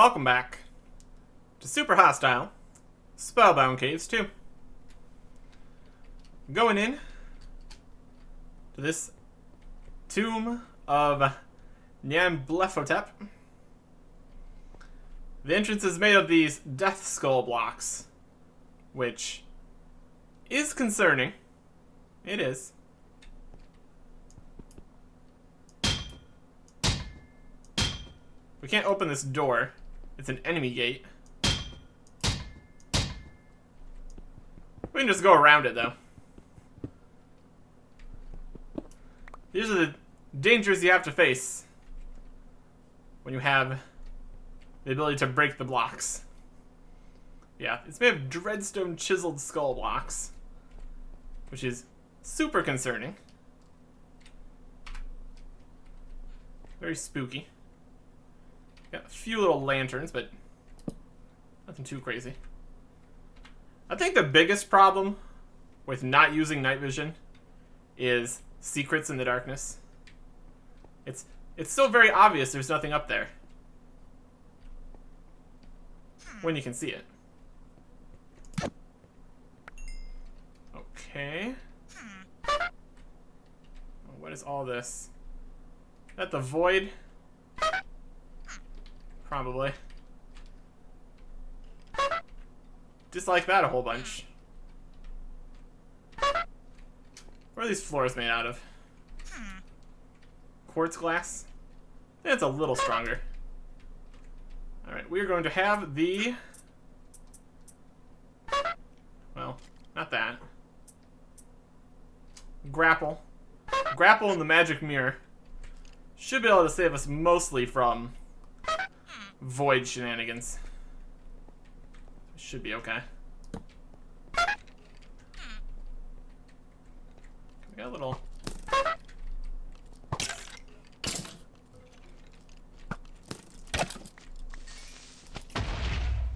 Welcome back to Super Hostile Spellbound Caves 2. Going in to this tomb of Nyanbleffotep. The entrance is made of these death skull blocks, which is concerning. It is. We can't open this door. It's an enemy gate. We can just go around it, though. These are the dangers you have to face when you have the ability to break the blocks. Yeah, it's made of dreadstone chiseled skull blocks, which is super concerning. Very spooky. Got a few little lanterns, but nothing too crazy. I think the biggest problem with not using night vision is secrets in the darkness. It's still very obvious there's nothing up there when you can see it. Okay. What is all this? Is that the void? Probably. Dislike that a whole bunch. What are these floors made out of? Quartz glass? I think it's a little stronger. Alright, we're going to have the... Well, not that. Grapple. Grapple and the magic mirror should be able to save us mostly from void shenanigans. Should be okay. We got a little...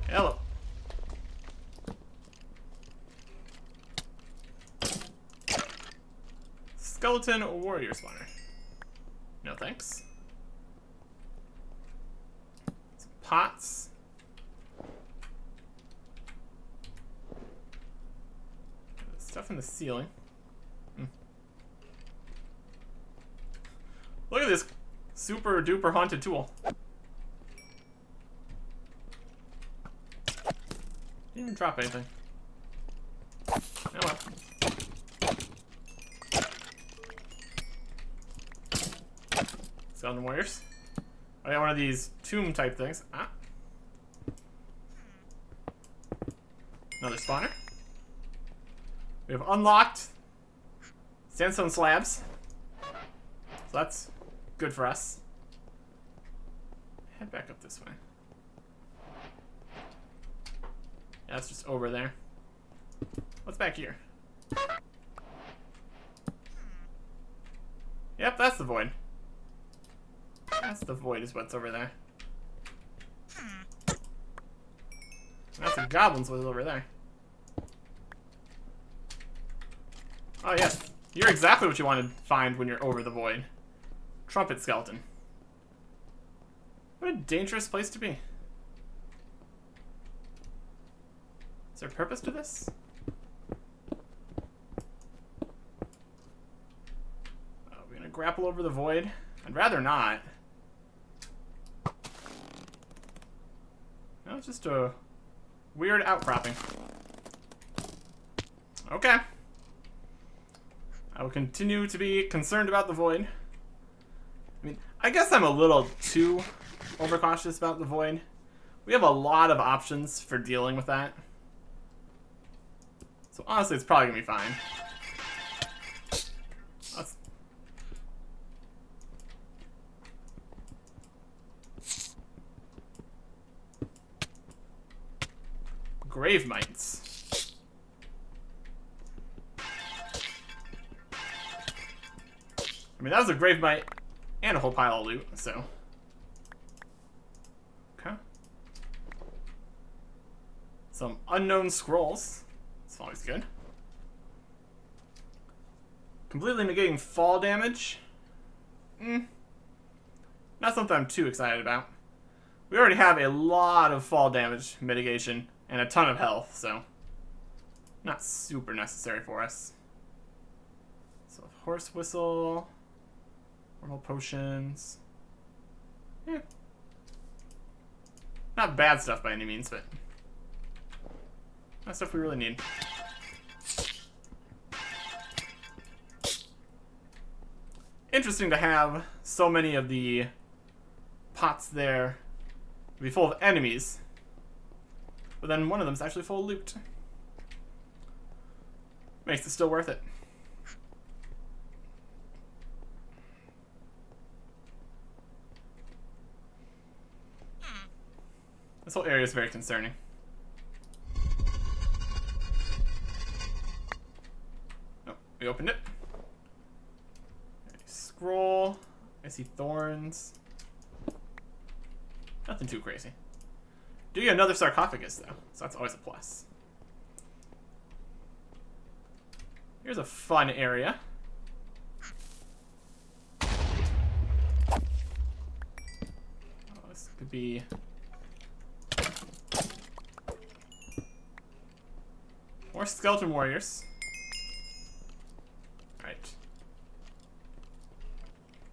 Hello. Skeleton warrior spawner. No thanks. Some pots. Stuff in the ceiling. Look at this super duper haunted tool. Didn't even drop anything. Oh well. Skeleton warriors. I got one of these tomb type things. Ah. Another spawner. We have unlocked sandstone slabs. So that's good for us. Head back up this way. Yeah, that's just over there. What's back here? Yep, that's the void. That's the void is what's over there. That's a goblin's was over there. Oh yes, you're exactly what you want to find when you're over the void. Trumpet skeleton. What a dangerous place to be. Is there purpose to this? Oh, we're gonna grapple over the void? I'd rather not. No, it's just a weird outcropping. Okay. I will continue to be concerned about the void. I mean, I guess I'm a little too overcautious about the void. We have a lot of options for dealing with that. So honestly, it's probably gonna be fine. Let's... Grave mites. I mean, that was a grave mite and a whole pile of loot, so. Okay. Some unknown scrolls. That's always good. Completely negating fall damage. Not something I'm too excited about. We already have a lot of fall damage mitigation and a ton of health, so not super necessary for us. So horse whistle, normal potions. Yeah. Not bad stuff by any means, but not stuff we really need. Interesting to have so many of the pots there be full of enemies, but then one of them is actually full of loot. Makes it still worth it. This whole area is very concerning. Oh, we opened it. Scroll. I see thorns. Nothing too crazy. Do get another sarcophagus, though, so that's always a plus. Here's a fun area. Oh, this could be... more skeleton warriors. Alright.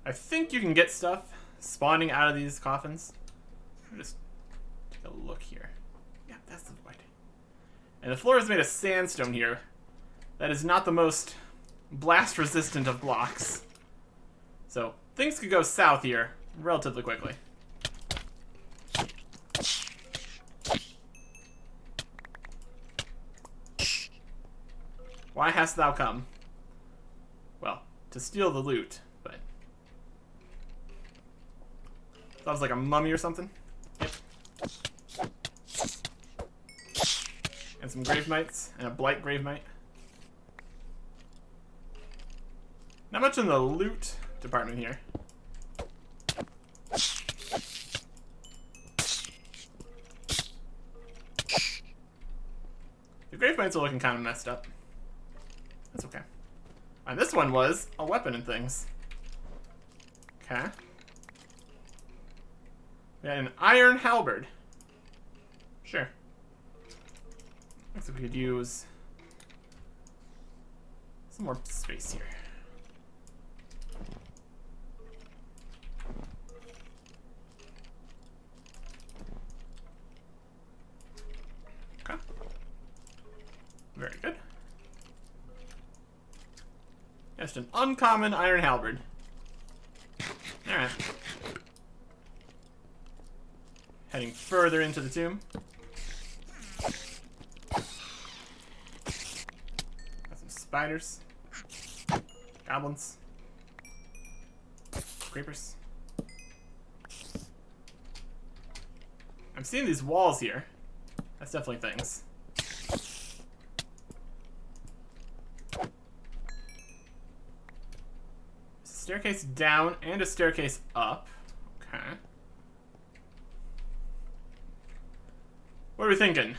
I think you can get stuff spawning out of these coffins. Let me just take a look here. Yeah, that's the white. And the floor is made of sandstone here. That is not the most blast resistant of blocks. So things could go south here relatively quickly. Why hast thou come? Well, to steal the loot, but... sounds like a mummy or something. Yep. And some grave mites, and a blight grave mite. Not much in the loot department here. The grave mites are looking kind of messed up. That's okay. And this one was a weapon and things. Okay. We got an iron halberd. Sure. Looks like we could use some more space here. Okay. Very good. Just an uncommon iron halberd. Alright. Heading further into the tomb. Got some spiders. Goblins. Creepers. I'm seeing these walls here. That's definitely things. Staircase down and a staircase up. Okay. What are we thinking?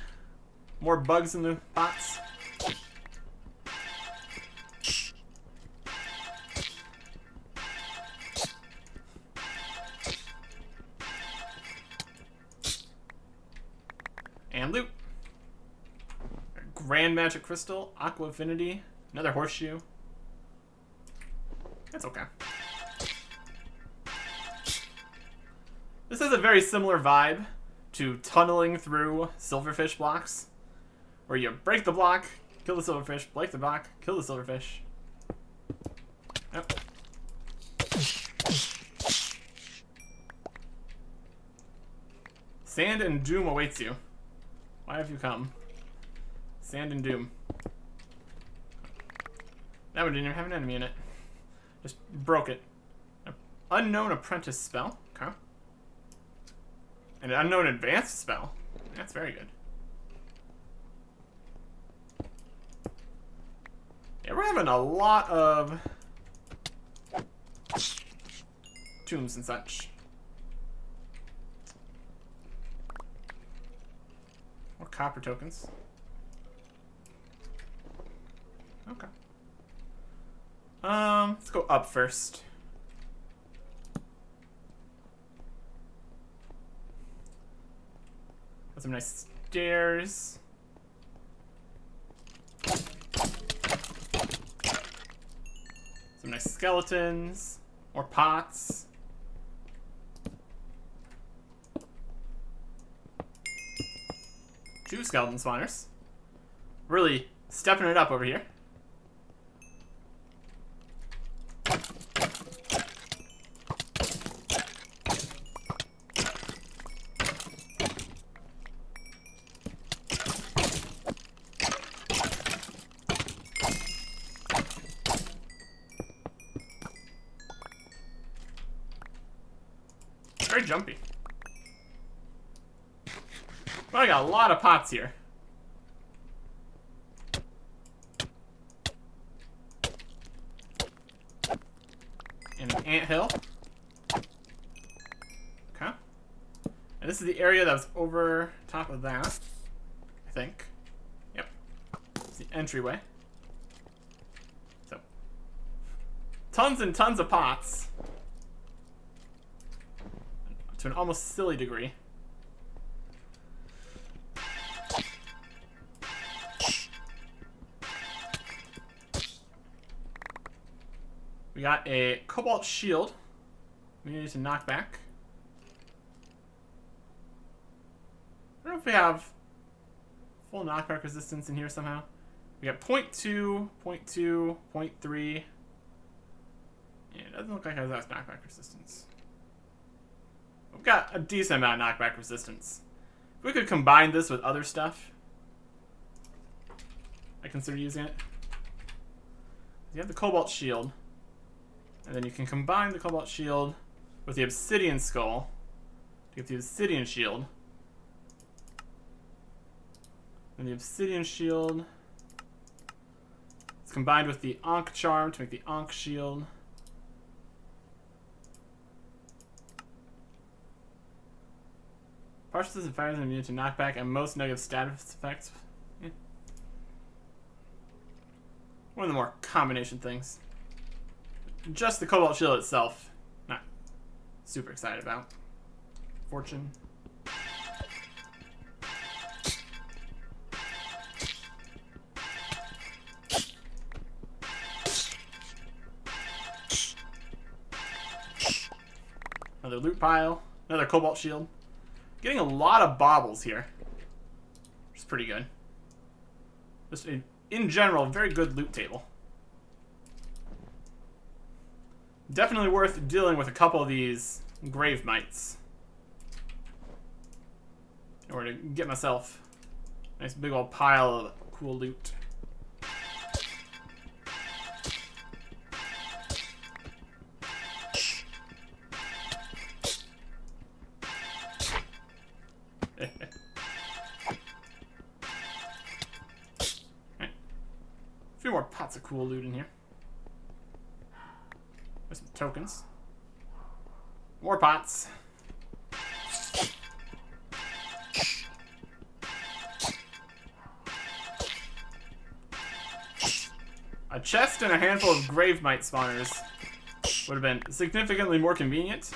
More bugs in the pots? And loot. Grand Magic Crystal, Aqua Affinity, another horseshoe. That's okay. This has a very similar vibe to tunneling through silverfish blocks, where you break the block, kill the silverfish, break the block, kill the silverfish. Yep. Sand and doom awaits you. Why have you come? Sand and doom. That one didn't even have an enemy in it. Just broke it. An unknown apprentice spell. Okay. And an unknown advanced spell. That's very good. Yeah, we're having a lot of tombs and such. More copper tokens. Okay. Let's go up first. Got some nice stairs. Some nice skeletons. More pots. Two skeleton spawners. Really stepping it up over here. Very jumpy. Well, I got a lot of pots here. And an anthill. Okay. And this is the area that was over top of that, I think. Yep. It's the entryway. So, tons and tons of pots. To an almost silly degree. We got a cobalt shield. We need to knock back. I don't know if we have full knockback resistance in here somehow. We got 0.2, 0.2, 0.3. Yeah, it doesn't look like it has knockback resistance. We've got a decent amount of knockback resistance. If we could combine this with other stuff, I consider using it. You have the cobalt shield, and then you can combine the cobalt shield with the obsidian skull to get the obsidian shield. And the obsidian shield is combined with the Ankh charm to make the Ankh shield. Partial resistant fires are immune to knockback and most negative status effects. Yeah. One of the more combination things. Just the cobalt shield itself, not super excited about. Fortune. Another loot pile. Another cobalt shield. Getting a lot of baubles here, which is pretty good. Just in general, very good loot table. Definitely worth dealing with a couple of these grave mites in order to get myself a nice big old pile of cool loot. A few more pots of cool loot in here. There's some tokens. More pots. A chest and a handful of grave mite spawners would have been significantly more convenient.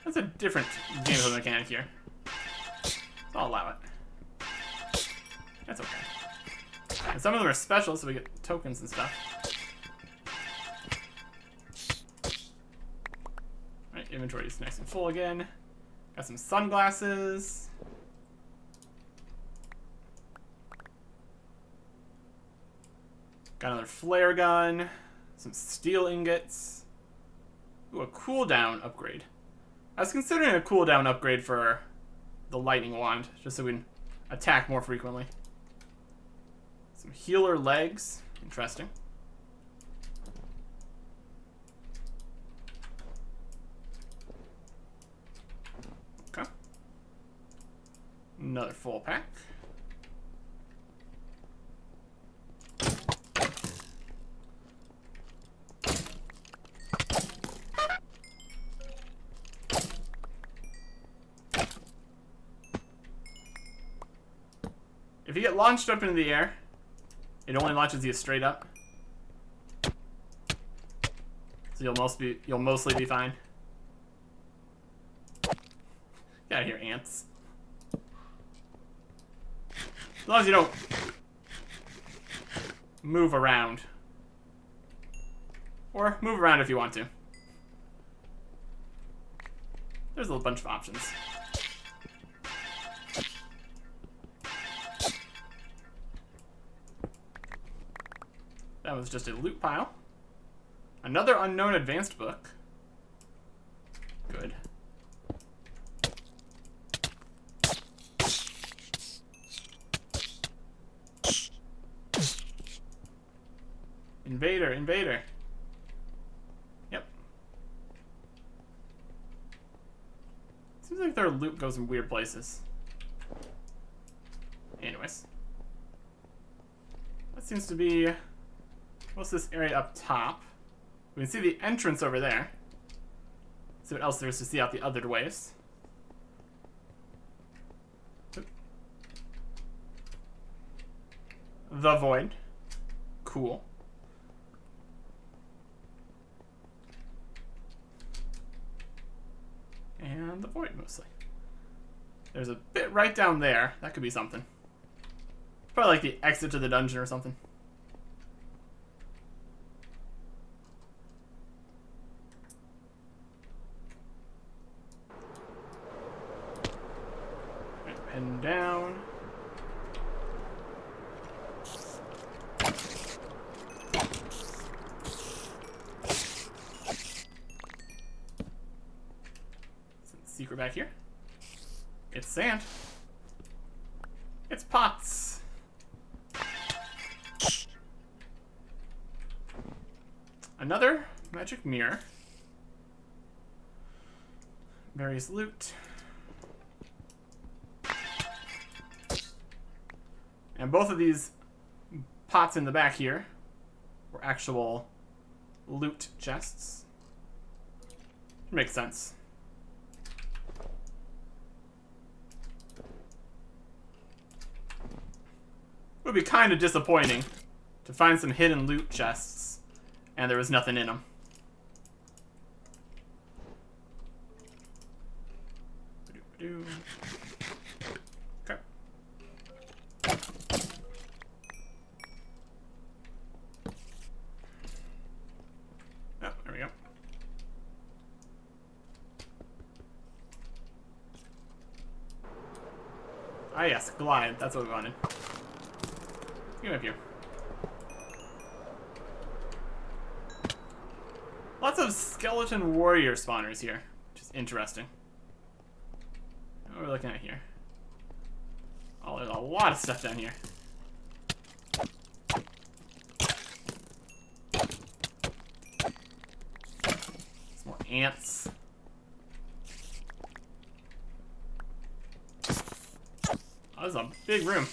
That's a different gameplay mechanic here. I'll allow it. That's okay. And some of them are special, so we get tokens and stuff. Alright, inventory is nice and full again. Got some sunglasses. Got another flare gun. Some steel ingots. Ooh, a cooldown upgrade. I was considering a cooldown upgrade for the lightning wand, just so we can attack more frequently. Some healer legs. Interesting. Okay. Another full pack. If you get launched up into the air, it only launches you straight up. So you'll mostly be fine. Get out of here, ants. As long as you don't move around. Or move around if you want to. There's a bunch of options. That was just a loot pile. Another unknown advanced book. Good. Invader, invader. Yep. Seems like their loot goes in weird places. Anyways. That seems to be most of this area up top. We can see the entrance over there. See what else there is to see out the other ways. The Void. Cool. And the Void, mostly. There's a bit right down there. That could be something. Probably like the exit to the dungeon or something. Heading down. Secret back here. It's sand. It's pots. Another magic mirror. Various loot. And both of these pots in the back here were actual loot chests. Makes sense. It would be kind of disappointing to find some hidden loot chests and there was nothing in them. Okay. Oh, there we go. Ah yes, glide. That's what we wanted. Get up here. Lots of skeleton warrior spawners here, which is interesting. What are we looking at here? Oh, there's a lot of stuff down here. Some more ants. Oh, this is a big room.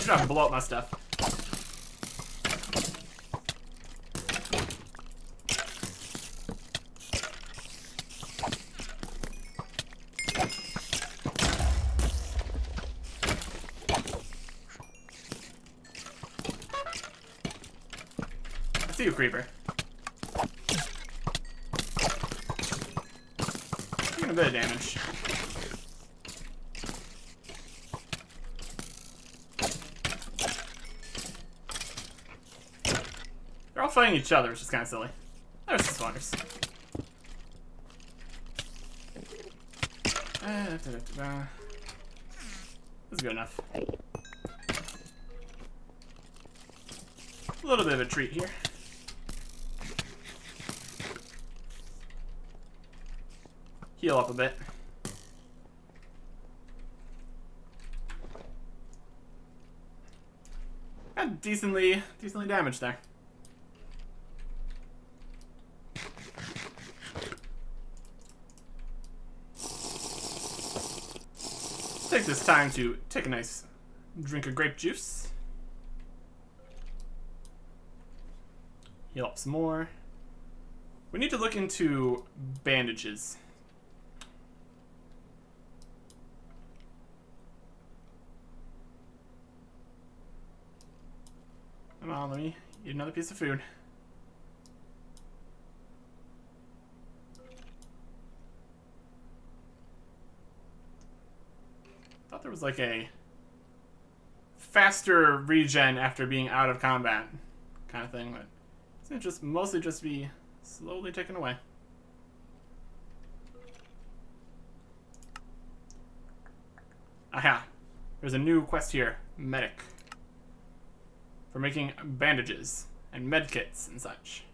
I'm gonna blow up my stuff. I see you, creeper. Taking a bit of damage. They're all fighting each other, which is kind of silly. There's the spawners. This is good enough. A little bit of a treat here. Heal up a bit. Got decently damaged there. Take this time to take a nice drink of grape juice. Heal up some more. We need to look into bandages. Come on, let me Eat another piece of food. Thought there was like a faster regen after being out of combat kind of thing, but it's gonna just mostly just be slowly taken away. Aha! There's a new quest here, Medic. For making bandages and medkits and such.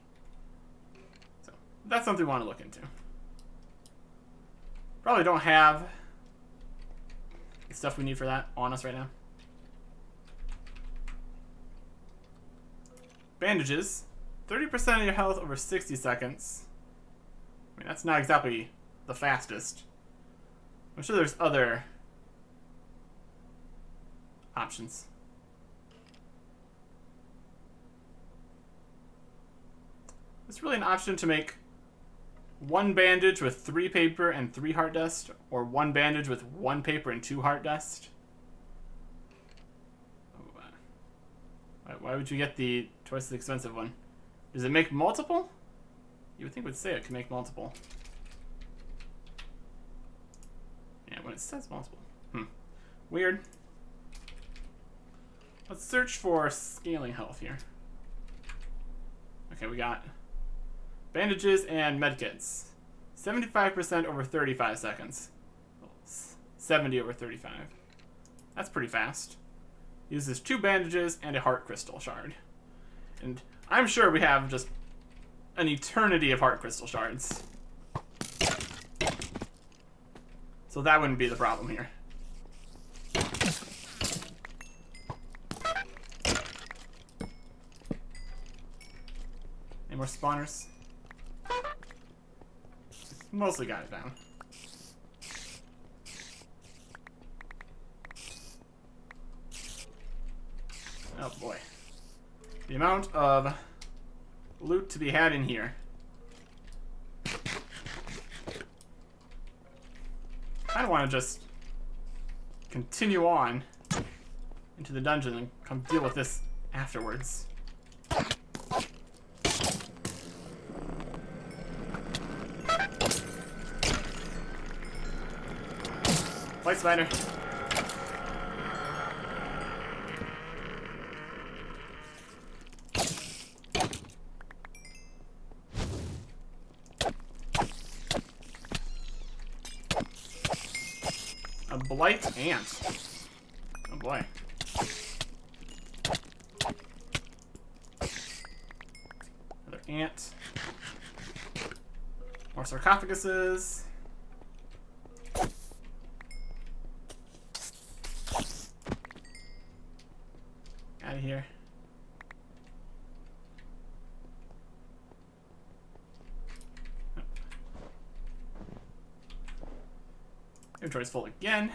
So that's something we want to look into. Probably don't have the stuff we need for that on us right now. Bandages. 30% of your health over 60 seconds. I mean, that's not exactly the fastest. I'm sure there's other options. Is really an option to make one bandage with 3 paper and 3 heart dust, or one bandage with 1 paper and 2 heart dust? Why would you get the twice as expensive one? Does it make multiple? You would think it would say it can make multiple. Yeah, when it says multiple. Weird. Let's search for scaling health here. Okay, we got bandages and medkits. 75% over 35 seconds. 70 over 35. That's pretty fast. Uses 2 bandages and a heart crystal shard. And I'm sure we have just an eternity of heart crystal shards. So that wouldn't be the problem here. Any more spawners? Mostly got it down. Oh boy. The amount of loot to be had in here. I don't want to just continue on into the dungeon and come deal with this afterwards. Fight spider. A blight ant. Oh boy. Another ant. More sarcophaguses. Out of here. Inventory's full again.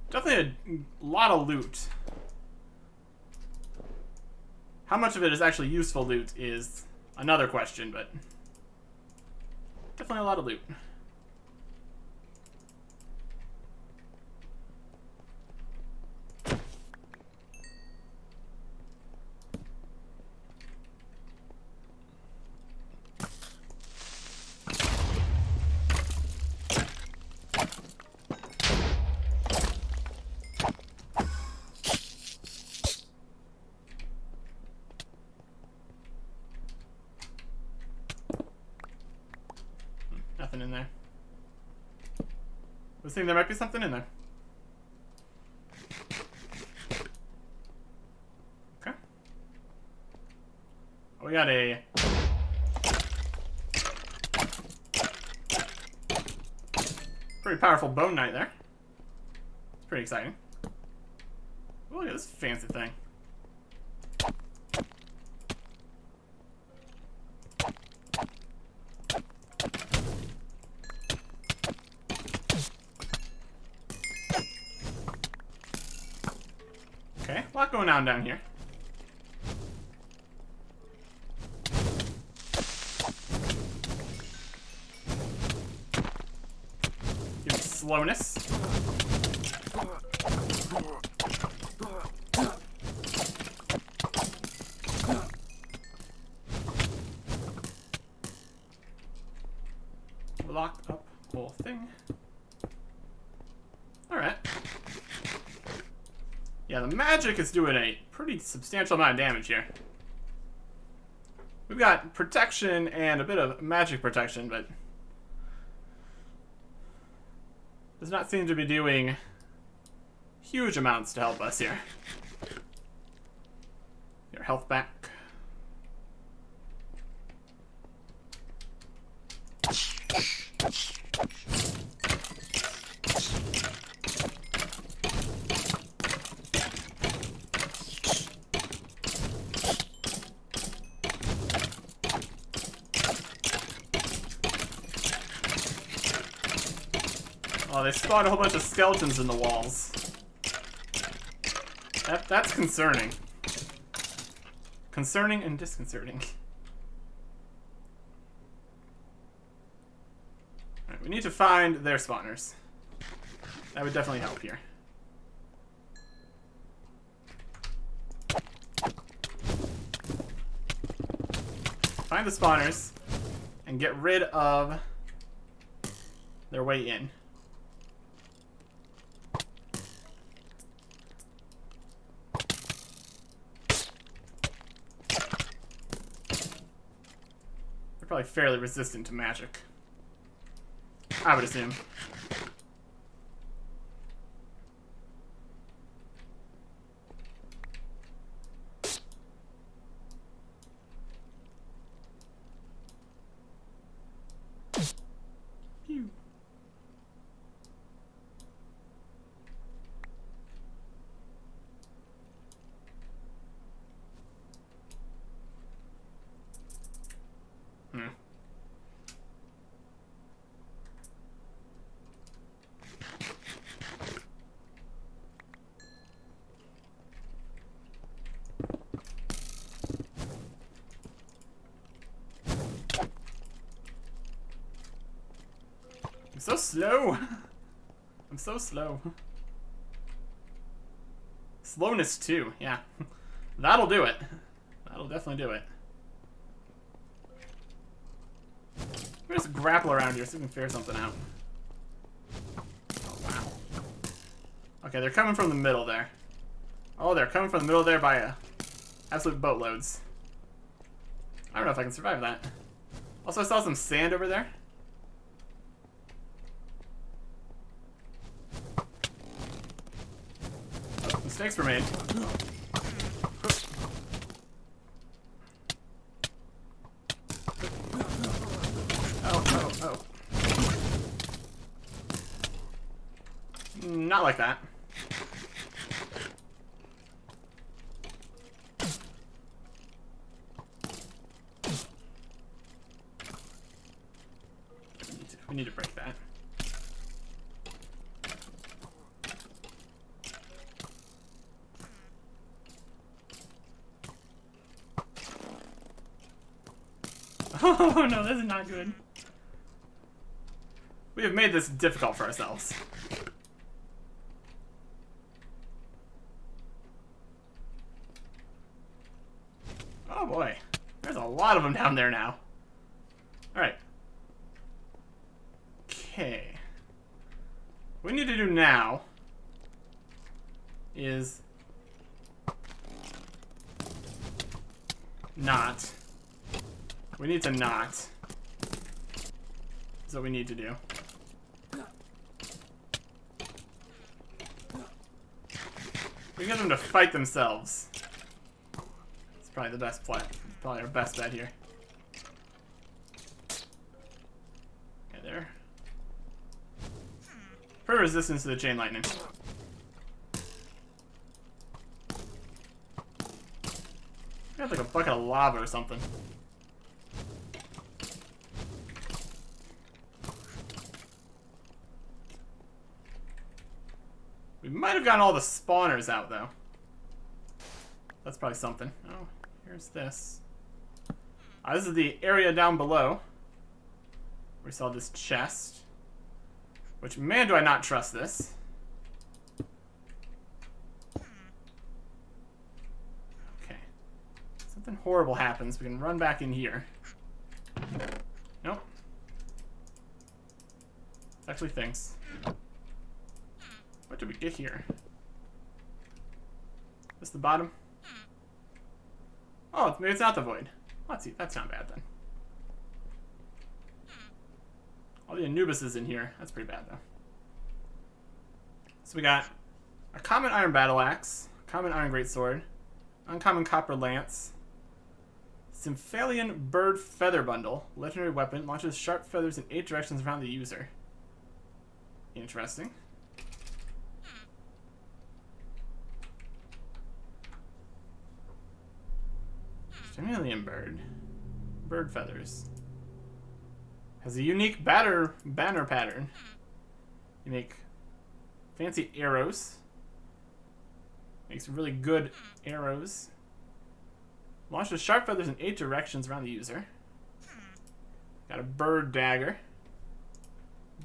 Definitely a lot of loot. How much of it is actually useful loot is another question, but definitely a lot of loot. Nothing in there. I was thinking there might be something in there. Okay. Oh, we got a pretty powerful bone knight there. It's pretty exciting. Oh, look at this fancy thing. Okay, a lot going on down here. Give me slowness. Locked up whole thing. Alright. Yeah, the magic is doing a pretty substantial amount of damage here. We've got protection and a bit of magic protection, but does not seem to be doing huge amounts to help us here. Your health back. Oh, they spawned a whole bunch of skeletons in the walls. That's concerning. Concerning and disconcerting. Alright, we need to find their spawners. That would definitely help here. Find the spawners and get rid of their way in. They're probably fairly resistant to magic, I would assume. Phew. I'm so slow. I'm so slow. Slowness too, yeah. That'll do it. That'll definitely do it. We'll just grapple around here so we can figure something out. Oh, wow. Okay, they're coming from the middle there. Oh, they're coming from the middle there by absolute boatloads. I don't know if I can survive that. Also, I saw some sand over there. Oh, mistakes were made. Oh. Not like that. We need to break that. Oh no, this is not good. We have made this difficult for ourselves. Oh boy, there's a lot of them down there now. Alright. Okay. What we need to do now is not. We need to not. That's what we need to do. We get them to fight themselves. It's probably the best play. Probably our best bet here. Okay, there. For resistance to the chain lightning. We got like a bucket of lava or something. We might have gotten all the spawners out, though. That's probably something. Oh, here's this. This is the area down below. We saw this chest. Which, man, do I not trust this. something horrible happens, we can run back in here. Nope. Actually thinks. What did we get here? This the bottom? Oh, maybe it's not the void. Let's see, that's not bad then. All the Anubises in here. That's pretty bad though. So we got a common iron battle axe, common iron greatsword, uncommon copper lance, Symphalian bird feather bundle, legendary weapon, launches sharp feathers in 8 directions around the user. Interesting. Symphalian bird feathers. Has a unique banner pattern. You make fancy arrows. Makes really good arrows. Launches sharp feathers in 8 directions around the user. Got a bird dagger.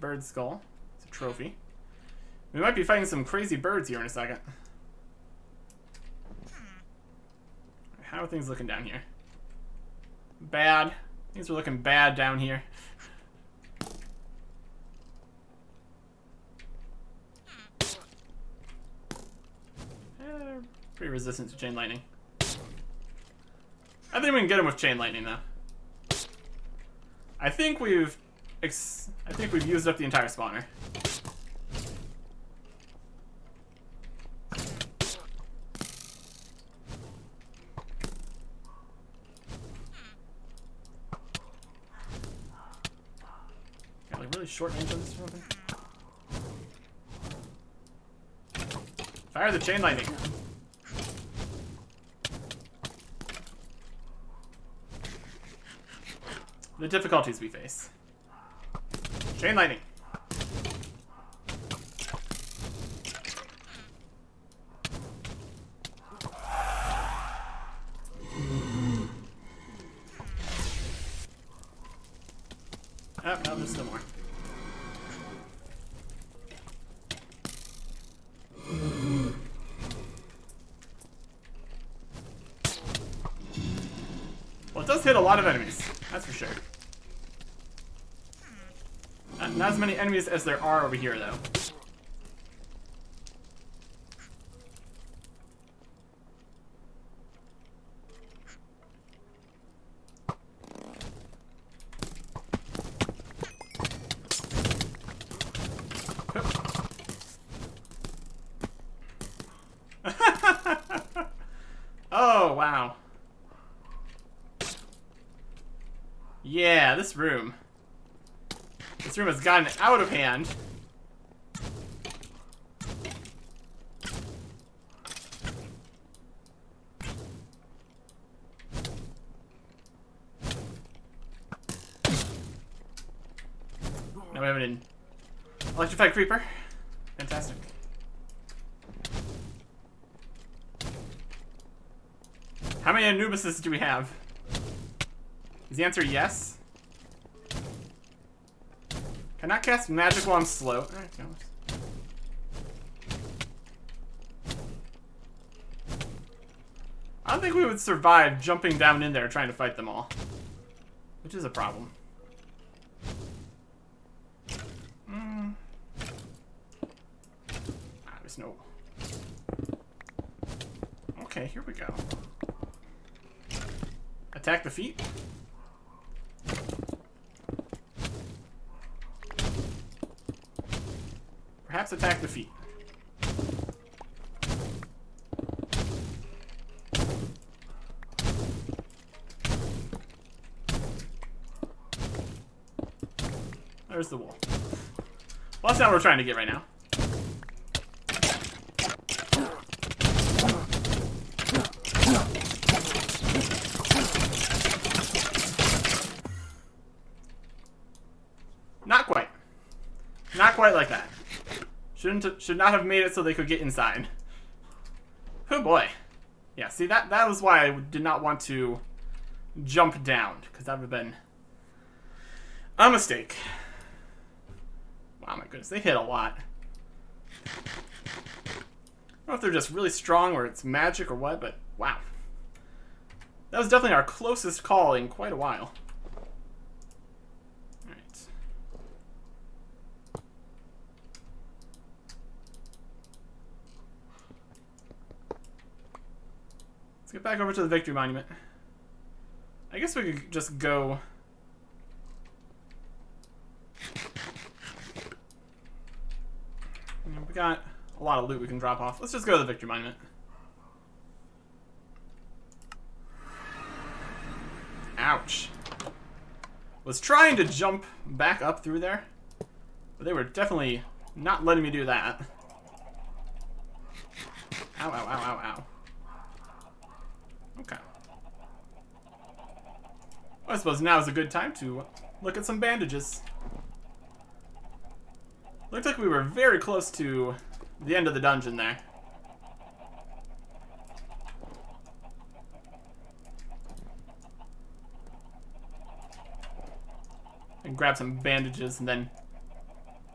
Bird skull. It's a trophy. We might be fighting some crazy birds here in a second. How are things looking down here? Bad. Things are looking bad down here. Pretty resistant to chain lightning. I think we can get him with chain lightning though. I think we've used up the entire spawner. Got like really short range on this or something. Fire the chain lightning. The difficulties we face. Chain lightning. Oh, no, there's still more. Well, it does hit a lot of enemies. That's for sure. Not as many enemies as there are over here, though. Oh, wow. Yeah, this room. This room has gotten out of hand. Now we have an electrified creeper. Fantastic. How many Anubises do we have? Is the answer yes? Can I cast magic while I'm slow? Alright, no. I don't think we would survive jumping down in there trying to fight them all. Which is a problem. There's no... Okay, here we go. Attack the feet? Perhaps attack the feet. There's the wall. Well, that's not what we're trying to get right now. Not quite. Not quite like that. Should not have made it so they could get inside. Oh boy. Yeah, see that was why I did not want to jump down, because that would have been a mistake. Wow, my goodness, they hit a lot. I don't know if they're just really strong or it's magic or what, but wow. That was definitely our closest call in quite a while. Alright. Let's get back over to the Victory Monument. I guess we could just go... We got a lot of loot we can drop off. Let's just go to the Victory Monument. Ouch. Was trying to jump back up through there, but they were definitely not letting me do that. Ow, ow, ow, ow, ow. Okay. Well, I suppose now is a good time to look at some bandages. Looked like we were very close to the end of the dungeon there. And grab some bandages and then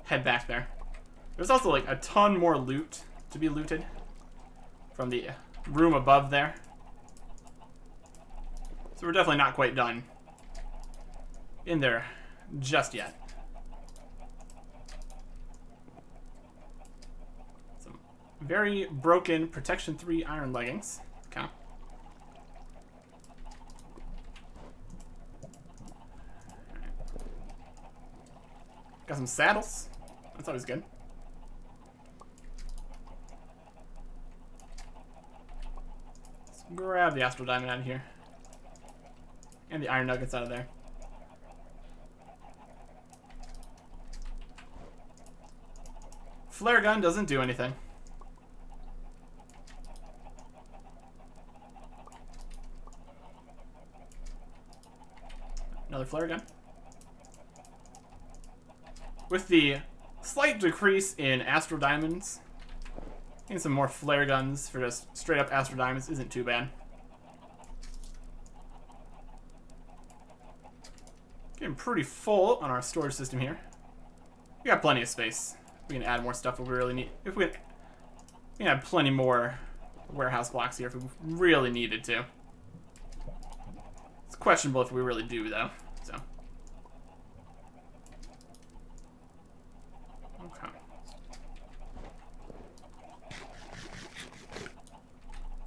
head back there. There's also like a ton more loot to be looted from the room above there. So we're definitely not quite done in there just yet. Some very broken Protection 3 iron leggings. Okay. Got some saddles. That's always good. Let's grab the Astral Diamond out of here. And the iron nuggets out of there. Flare gun doesn't do anything. Another flare gun. With the slight decrease in Astral Diamonds, and some more flare guns for just straight up Astral Diamonds isn't too bad. Getting pretty full on our storage system here. We got plenty of space. We can add more stuff if we really need. If we can add plenty more warehouse blocks here if we really needed to. It's questionable if we really do though. So. Okay.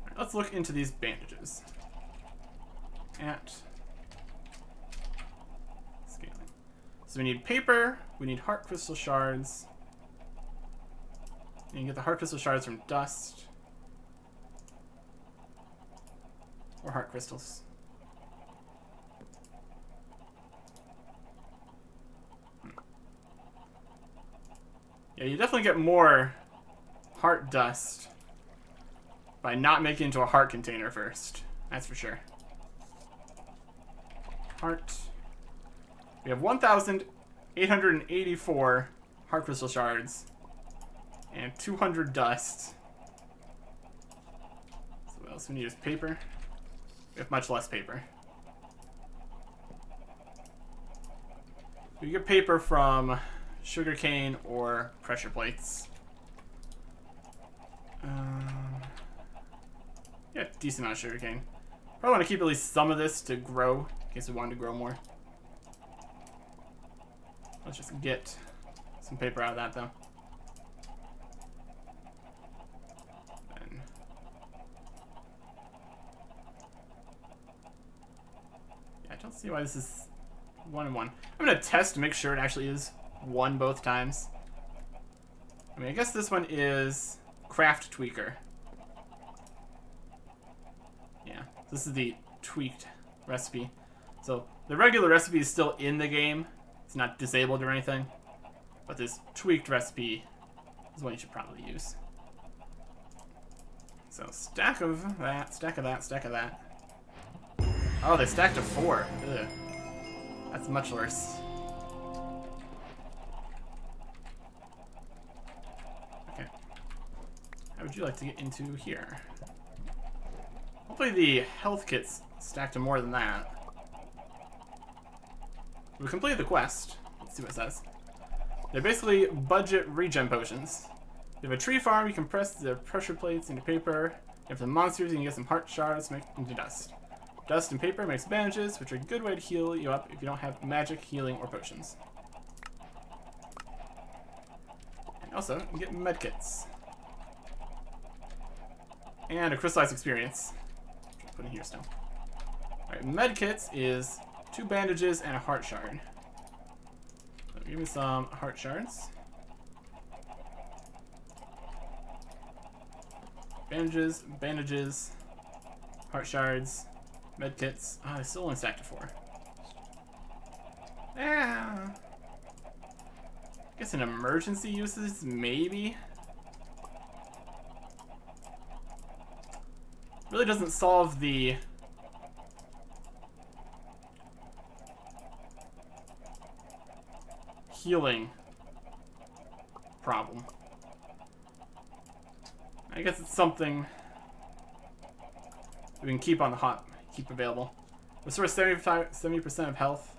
Alright, let's look into these bandages. Scaling. So we need paper. We need heart crystal shards. You can get the heart crystal shards from dust. Or heart crystals. Yeah, you definitely get more heart dust by not making it into a heart container first. That's for sure. Heart. We have 1,884 heart crystal shards. And 200 dust. So what else we need is paper. We have much less paper. We get paper from sugarcane or pressure plates. Yeah, decent amount of sugarcane. Probably want to keep at least some of this to grow, in case we wanted to grow more. Let's just get some paper out of that though. I don't see why this is 1 and 1. I'm gonna test to make sure it actually is 1 both times. I mean, I guess this one is Craft Tweaker. Yeah, this is the tweaked recipe. So the regular recipe is still in the game. It's not disabled or anything. But this tweaked recipe is what you should probably use. So stack of that, stack of that, stack of that. Oh, they stacked to 4. Ugh. That's much worse. Okay. How would you like to get into here? Hopefully the health kits stack to more than that. We completed the quest. Let's see what it says. They're basically budget regen potions. You have a tree farm, you compress the pressure plates into paper. You have the monsters, you can get some heart shards to make into dust. Dust and paper makes bandages, which are a good way to heal you up if you don't have magic, healing, or potions. And also, you can get medkits. And a crystallized experience. Which I'll put in here still. Alright, medkits is 2 bandages and a heart shard. So give me some heart shards. Bandages, bandages, heart shards, medkits. Ah, I still only stacked to 4. Ah. Guess in emergency uses, maybe. Really doesn't solve the healing problem. I guess it's something we can keep on the keep available. Restore 70% of health.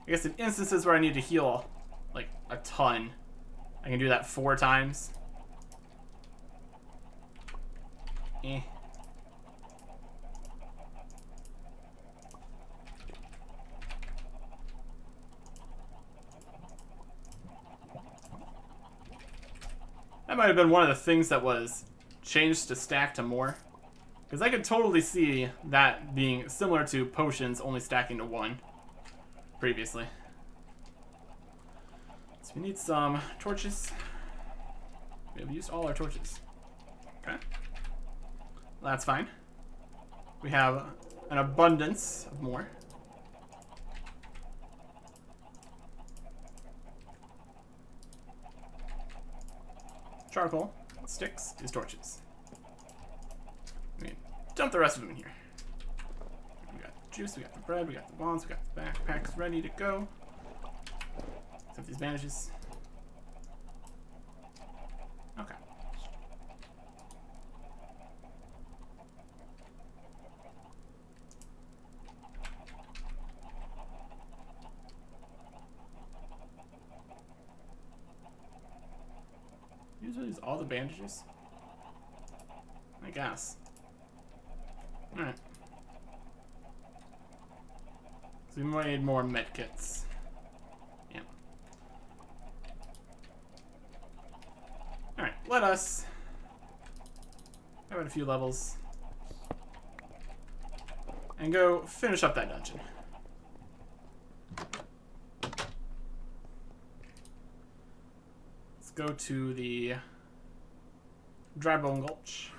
I guess in instances where I need to heal like a ton, I can do that 4 times. Eh. That might have been one of the things that was changed to stack to more. Because I could totally see that being similar to potions only stacking to 1 previously. So we need some torches. We have used all our torches. Okay. Well, that's fine. We have an abundance of more. Charcoal, sticks, is torches. I mean, dump the rest of them in here. We got the juice, we got the bread, we got the bombs, we got the backpacks ready to go. Except these bandages. Okay. Usually use all the bandages. I guess. Alright. So we might need more medkits. Yeah. Alright, let us have a few levels and go finish up that dungeon. Let's go to the Drybone Gulch.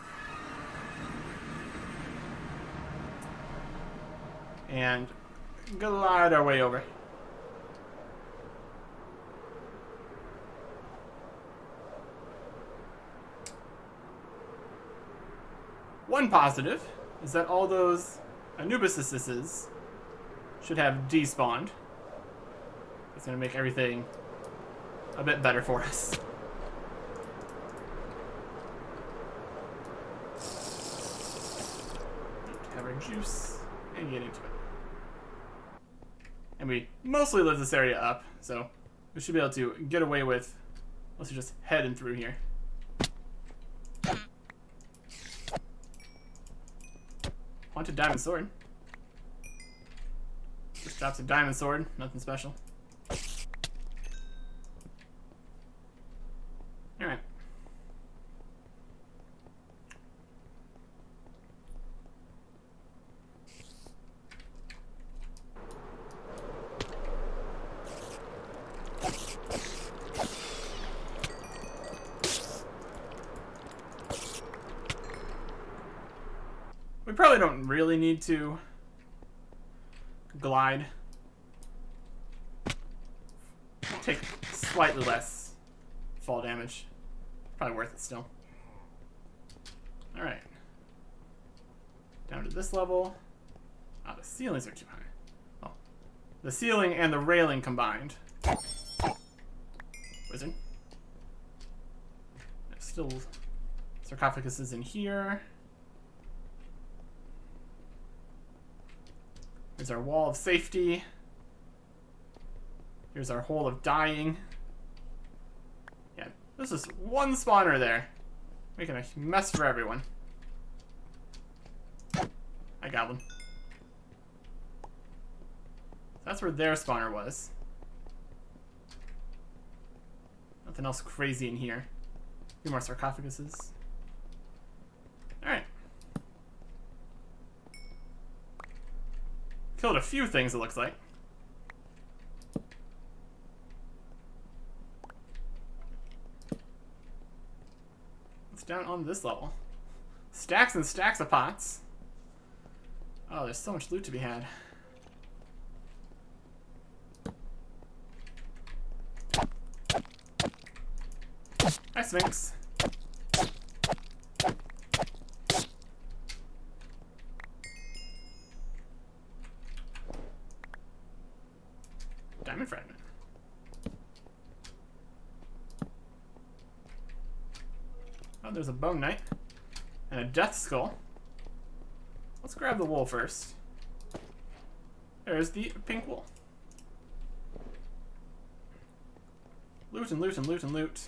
And glide our way over. One positive is that all those Anubises should have despawned. It's going to make everything a bit better for us. Have our juice and get into it. And we mostly lit this area up, so we should be able to get away with, let's just heading through here. Haunted diamond sword. Just drops a diamond sword, nothing special. Alright. We probably don't really need to glide. Take slightly less fall damage. Probably worth it still. Alright. Down to this level. Ah, the ceilings are too high. Oh. The ceiling and the railing combined. Wizard. There's still sarcophaguses in here. Here's our wall of safety. Here's our hole of dying. Yeah, there's just one spawner there. Making a mess for everyone. I got one. That's where their spawner was. Nothing else crazy in here. A few more sarcophaguses. Alright. Killed a few things, it looks like. What's down on this level? Stacks and stacks of pots. Oh, there's so much loot to be had. Hi, Sphinx. Diamond fragment. Oh, there's a bone knight and a death skull. Let's grab the wool first. There's the pink wool. Loot and loot and loot and loot.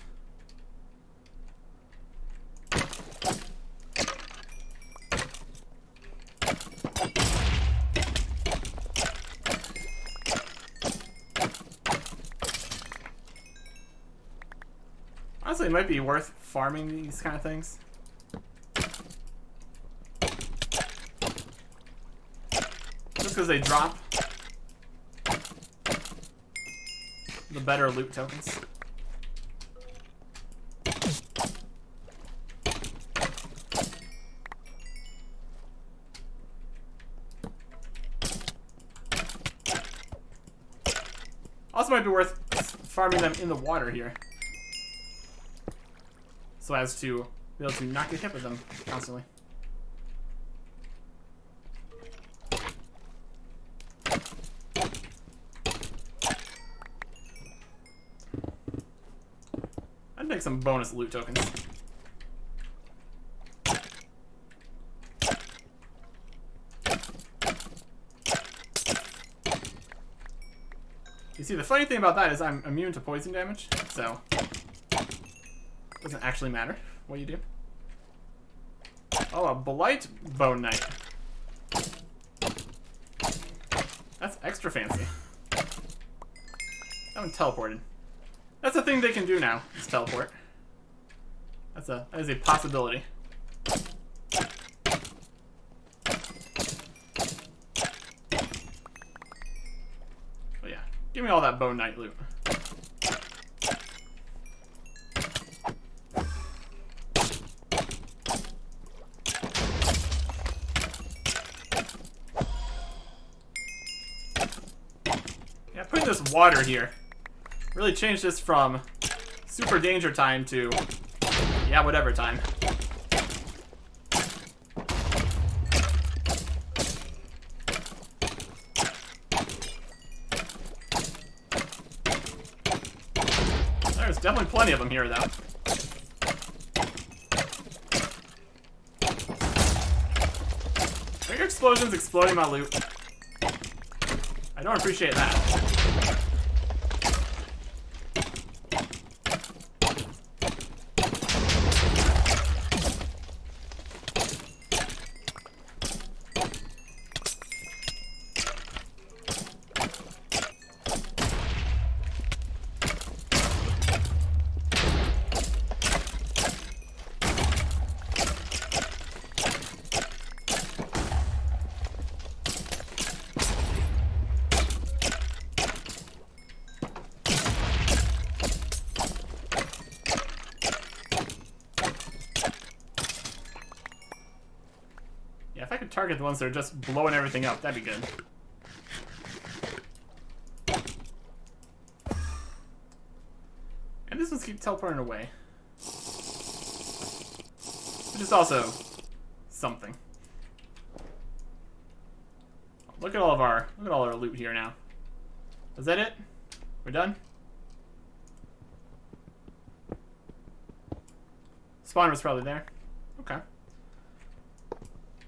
Honestly, it might be worth farming these kind of things. Just because they drop the better loot tokens. Also might be worth farming them in the water here, so as to be able to not get hit with them constantly. I'd make some bonus loot tokens. You see, the funny thing about that is I'm immune to poison damage, so it doesn't actually matter what you do. Oh, a Blight Bone Knight. That's extra fancy. That one teleported. That's a thing they can do now, is teleport. That is a possibility. Oh yeah, give me all that Bone Knight loot. Yeah, putting this water here really changed this from super danger time to, yeah, whatever time. There's definitely plenty of them here, though. Are your explosions exploding my loot? I don't appreciate that. If I could target the ones that are just blowing everything up, that'd be good. And these ones keep teleporting away, which is also something. Look at all our loot here now. Is that it? We're done? Spawner was probably there. Okay.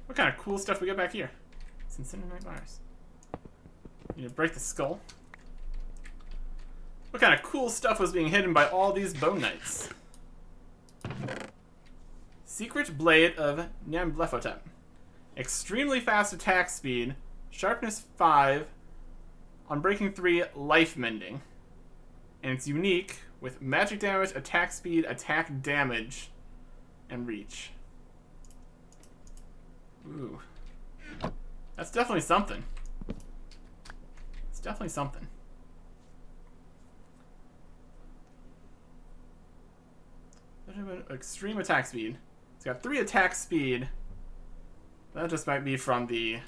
What kind of cool stuff we got back here? It's incinerate virus. Need to break the skull. What kind of cool stuff was being hidden by all these bone knights? Secret Blade of Nyanbleffotep. Extremely fast attack speed. Sharpness 5. Unbreaking 3 life mending. And it's unique with magic damage, attack speed, attack damage, and reach. Ooh. That's definitely something. It's definitely something. Extreme attack speed. It's got 3 attack speed. That just might be from the...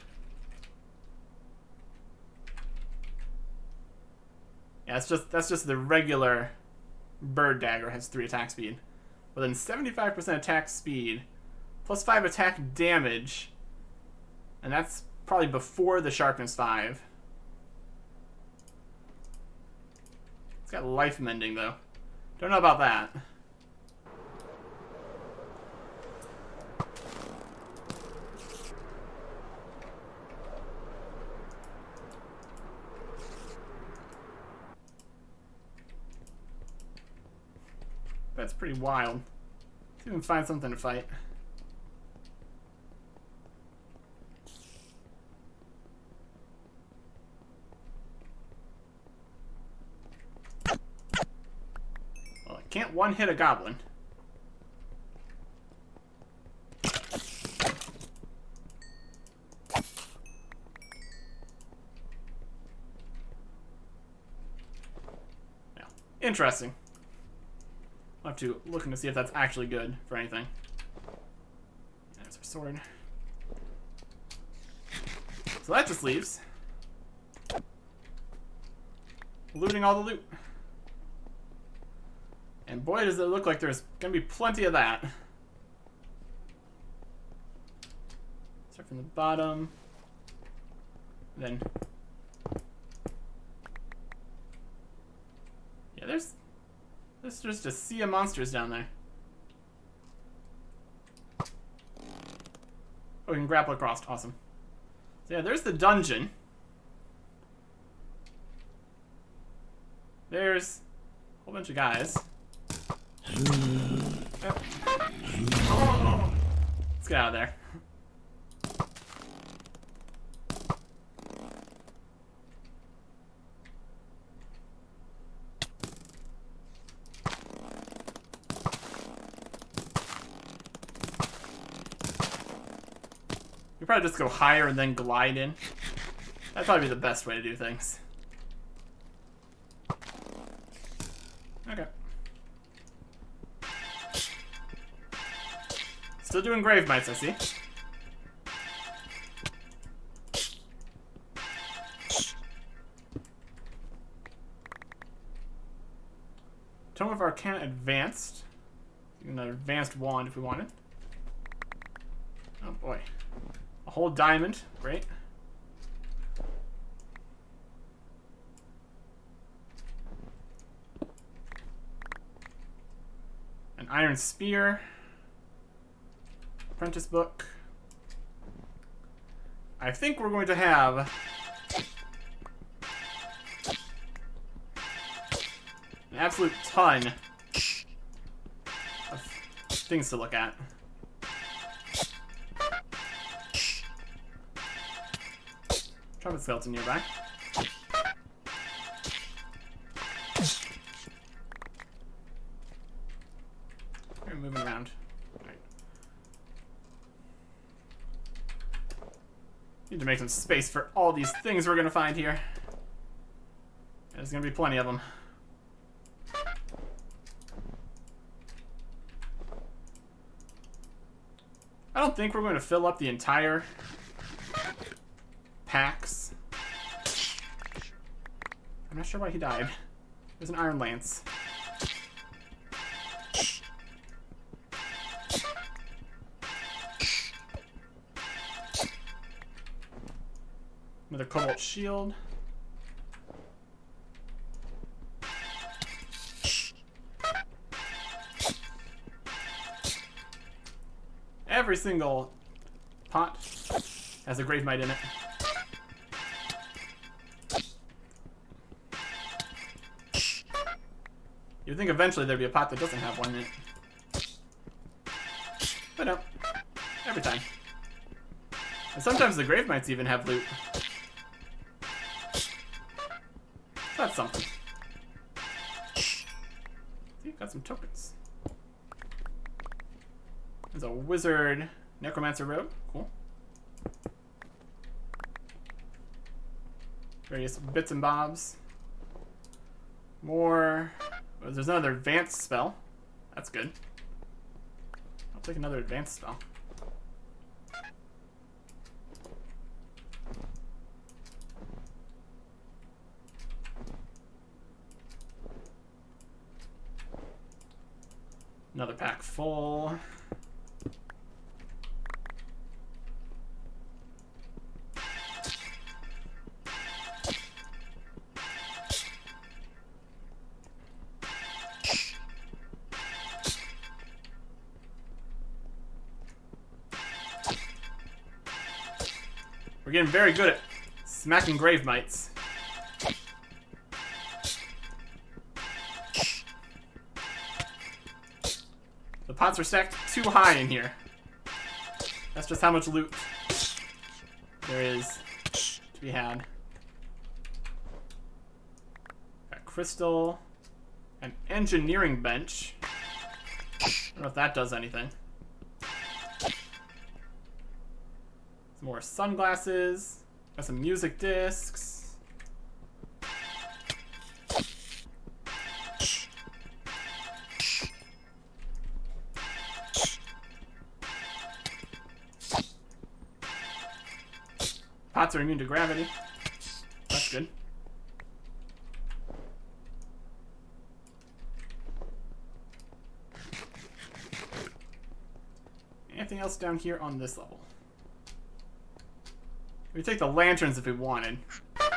Yeah, that's just the regular bird dagger has 3 attack speed. But then 75% attack speed, plus 5 attack damage, and that's probably before the sharpness 5. It's got life mending though. Don't know about that. That's pretty wild. Let's see if we can find something to fight. Well, I can't one-hit a goblin. Yeah. Interesting. I'll have to look to see if that's actually good for anything. There's our sword. So that just leaves looting all the loot. And boy, does it look like there's gonna be plenty of that. Start from the bottom. Then... yeah, there's just a sea of monsters down there. Oh, we can grapple across. Awesome. So yeah, there's the dungeon. There's a whole bunch of guys. Yep. Let's get out of there. You probably just go higher and then glide in. That'd probably be the best way to do things. Okay. Still doing grave mites, I see. Tome of Arcana Advanced. An advanced wand if we wanted. Oh boy. A whole diamond, great. An iron spear. Apprentice book. I think we're going to have an absolute ton of things to look at. Trumpet skeleton nearby. We're moving around. Right. Need to make some space for all these things we're gonna find here. There's gonna be plenty of them. I don't think we're going to fill up the entire packs. I'm not sure why he died. There's an iron lance. Another cobalt shield. Every single pot has a grave mite in it. You'd think eventually there'd be a pot that doesn't have one in it. But no. Every time. And sometimes the grave mites even have loot. that's something. See, got some tokens. There's a wizard necromancer robe. Cool. Various bits and bobs. More. Oh, there's another advanced spell. That's good. I'll take another advanced spell. Another pack full. We're getting very good at smacking grave mites. The pots are stacked too high in here. That's just how much loot there is to be had. Got crystal, an engineering bench. I don't know if that does anything. Some more sunglasses. Got some music discs. Pots are immune to gravity. That's good. Anything else down here on this level? We take the lanterns if we wanted.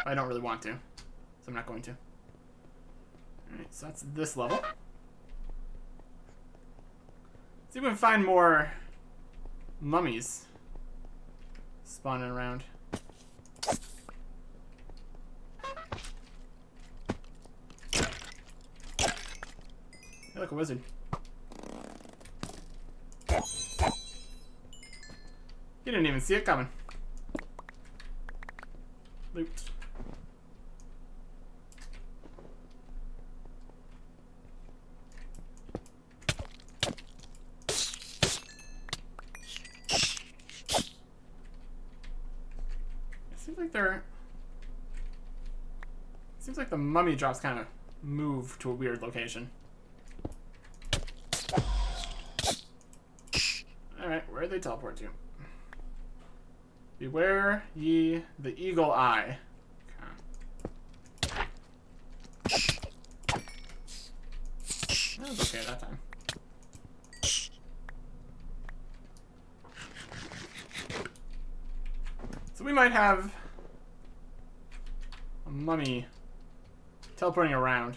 I don't really want to, so I'm not going to. Alright, so that's this level. See if we can find more mummies spawning around. You're like a wizard. You didn't even see it coming. Loot. Seems like the mummy drops kind of move to a weird location. Alright, where do they teleport to? Beware ye the eagle eye. Okay. That was okay that time. So we might have a mummy teleporting around.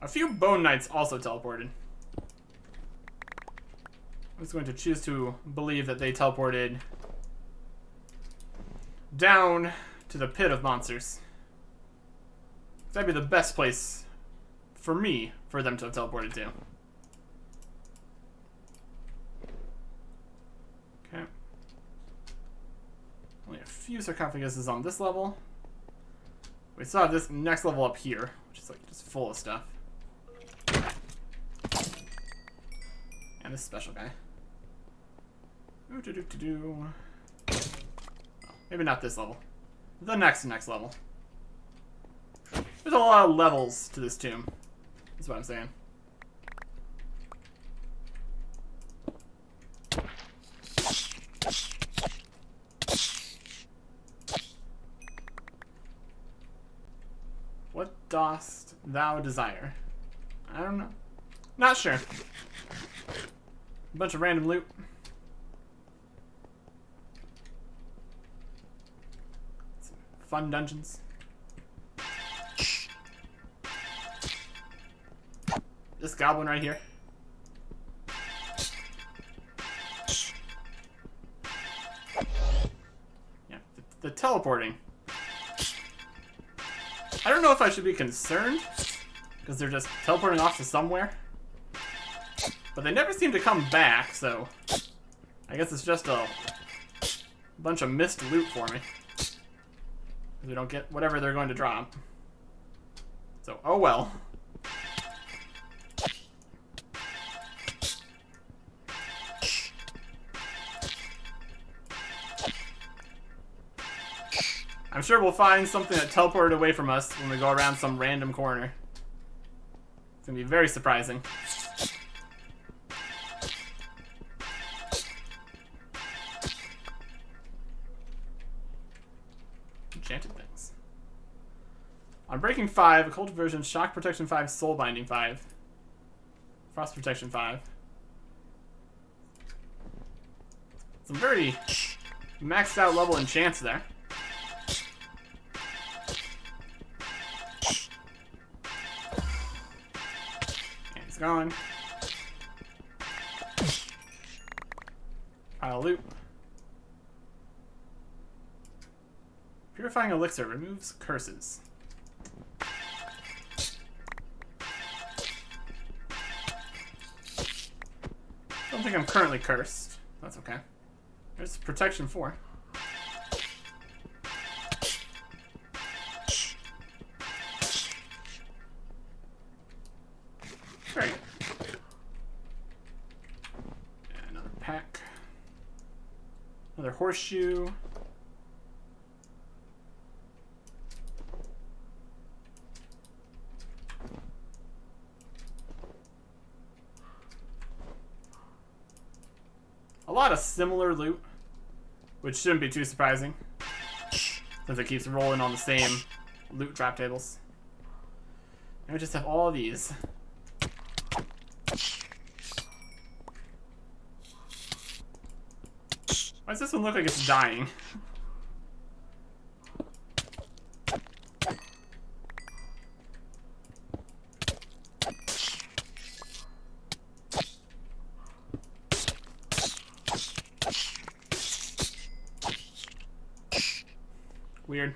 A few bone knights also teleported. I'm just going to choose to believe that they teleported down to the pit of monsters. That'd be the best place for me for them to have teleported to. Okay. Only a few sarcophaguses on this level. We still have this next level up here, which is like just full of stuff. And this special guy. Oh, maybe not this level. The next level. There's a lot of levels to this tomb. That's what I'm saying. What dost thou desire? I don't know. Not sure. A bunch of random loot. Some fun dungeons. This goblin right here. Yeah, the teleporting. I don't know if I should be concerned, because they're just teleporting off to somewhere. But they never seem to come back, so I guess it's just a bunch of missed loot for me. Because we don't get whatever they're going to drop. So, oh well. I'm sure we'll find something that teleported away from us when we go around some random corner. It's gonna be very surprising. Enchanted things. On Breaking 5, Occult Version, Shock Protection 5, Soul Binding 5. Frost Protection 5. Some very maxed out level enchants there. And it's gone. Pile of loot. Purifying Elixir removes curses. Don't think I'm currently cursed. That's okay. There's Protection 4. Very good. And another pack. Another horseshoe. A lot of similar loot, which shouldn't be too surprising, since it keeps rolling on the same loot drop tables. And we just have all of these. Why does this one look like it's dying? Weird.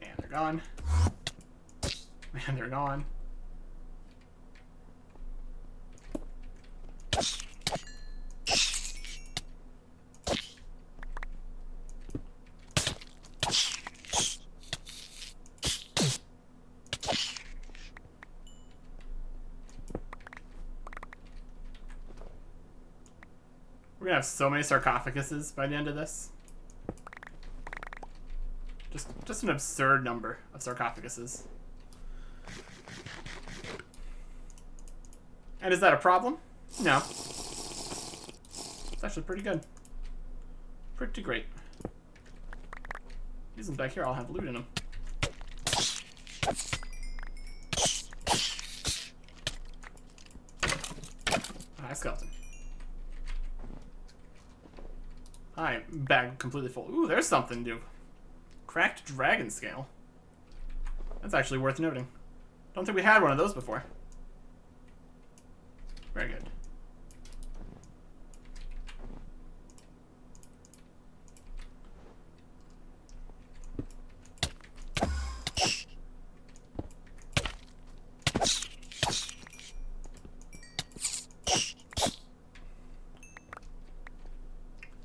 And they're gone. And they're gone. We're gonna have so many sarcophaguses by the end of this. Just an absurd number of sarcophaguses. And is that a problem? No. It's actually pretty good. Pretty great. These ones back here all have loot in them. Hi, skeleton. Hi, bag completely full. Ooh, there's something new. Cracked dragon scale. That's actually worth noting. Don't think we had one of those before. Very good.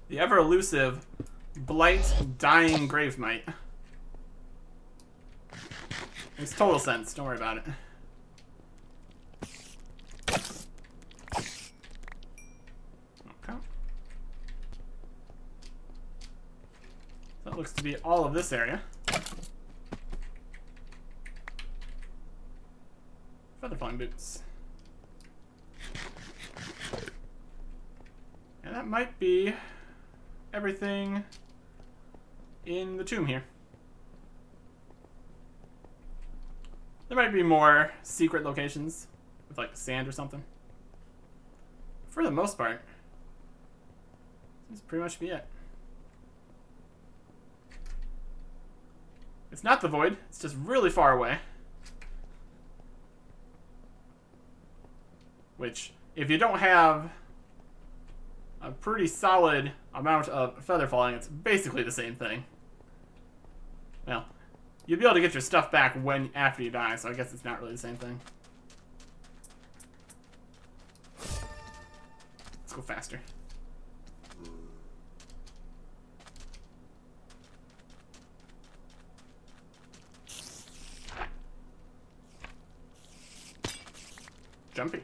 The ever elusive Blight Dying Gravemite. Makes total sense, don't worry about it. Okay. That looks to be all of this area. Featherflying boots. And that might be everything in the tomb here. There might be more secret locations with like sand or something. For the most part, this pretty much be it. It's not the void, it's just really far away. Which, if you don't have a pretty solid amount of feather falling, it's basically the same thing. Well, you'll be able to get your stuff back after you die, so I guess it's not really the same thing. Let's go faster. Jumpy.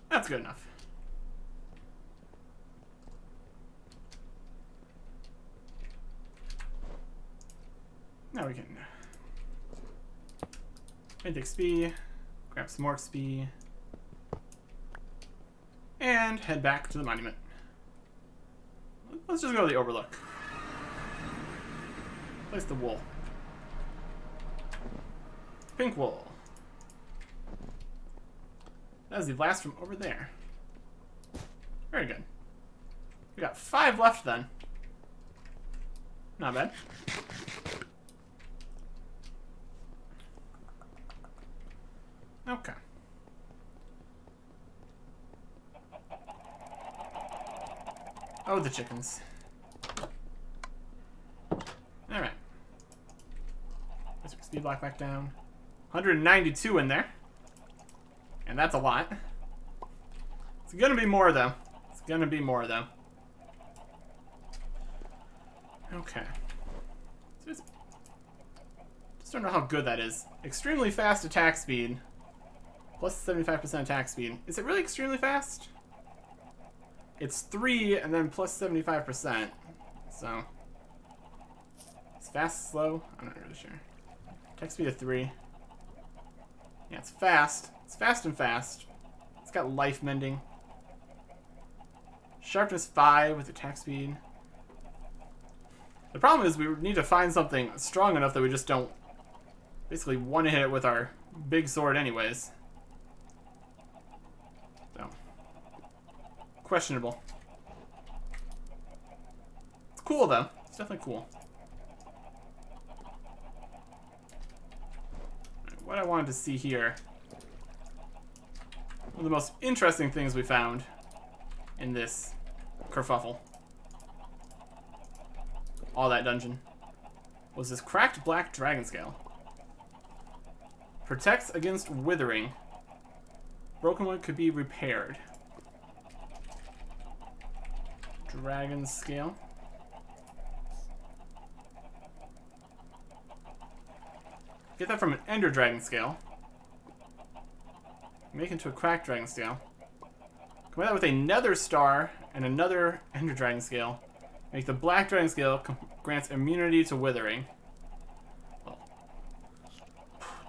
That's good enough. Now we can mint XP, grab some more XP, and head back to the monument. Let's just go to the overlook. Place the wool. Pink wool. That was the last from over there. Very good. We got 5 left then. Not bad. Okay. Oh, the chickens. Alright. Let's put speed block back down. 192 in there. And that's a lot. It's gonna be more though. It's gonna be more though. Okay. So just don't know how good that is. Extremely fast attack speed. Plus 75% attack speed. Is it really extremely fast? It's 3 and then plus 75%. So. It's fast, slow? I'm not really sure. Attack speed of 3. Yeah, it's fast. It's fast and fast. It's got life mending. Sharpness 5 with attack speed. The problem is we need to find something strong enough that we just don't basically want to hit it with our big sword anyways. So. Questionable. It's cool though. It's definitely cool. What I wanted to see here. One of the most interesting things we found in this kerfuffle, all that dungeon, was this cracked black dragon scale. Protects against withering. Broken one could be repaired. Dragon scale. Get that from an ender dragon scale. Make it into a cracked dragon scale. Combine that with a nether star and another ender dragon scale. Make the black dragon scale grants immunity to withering. Well,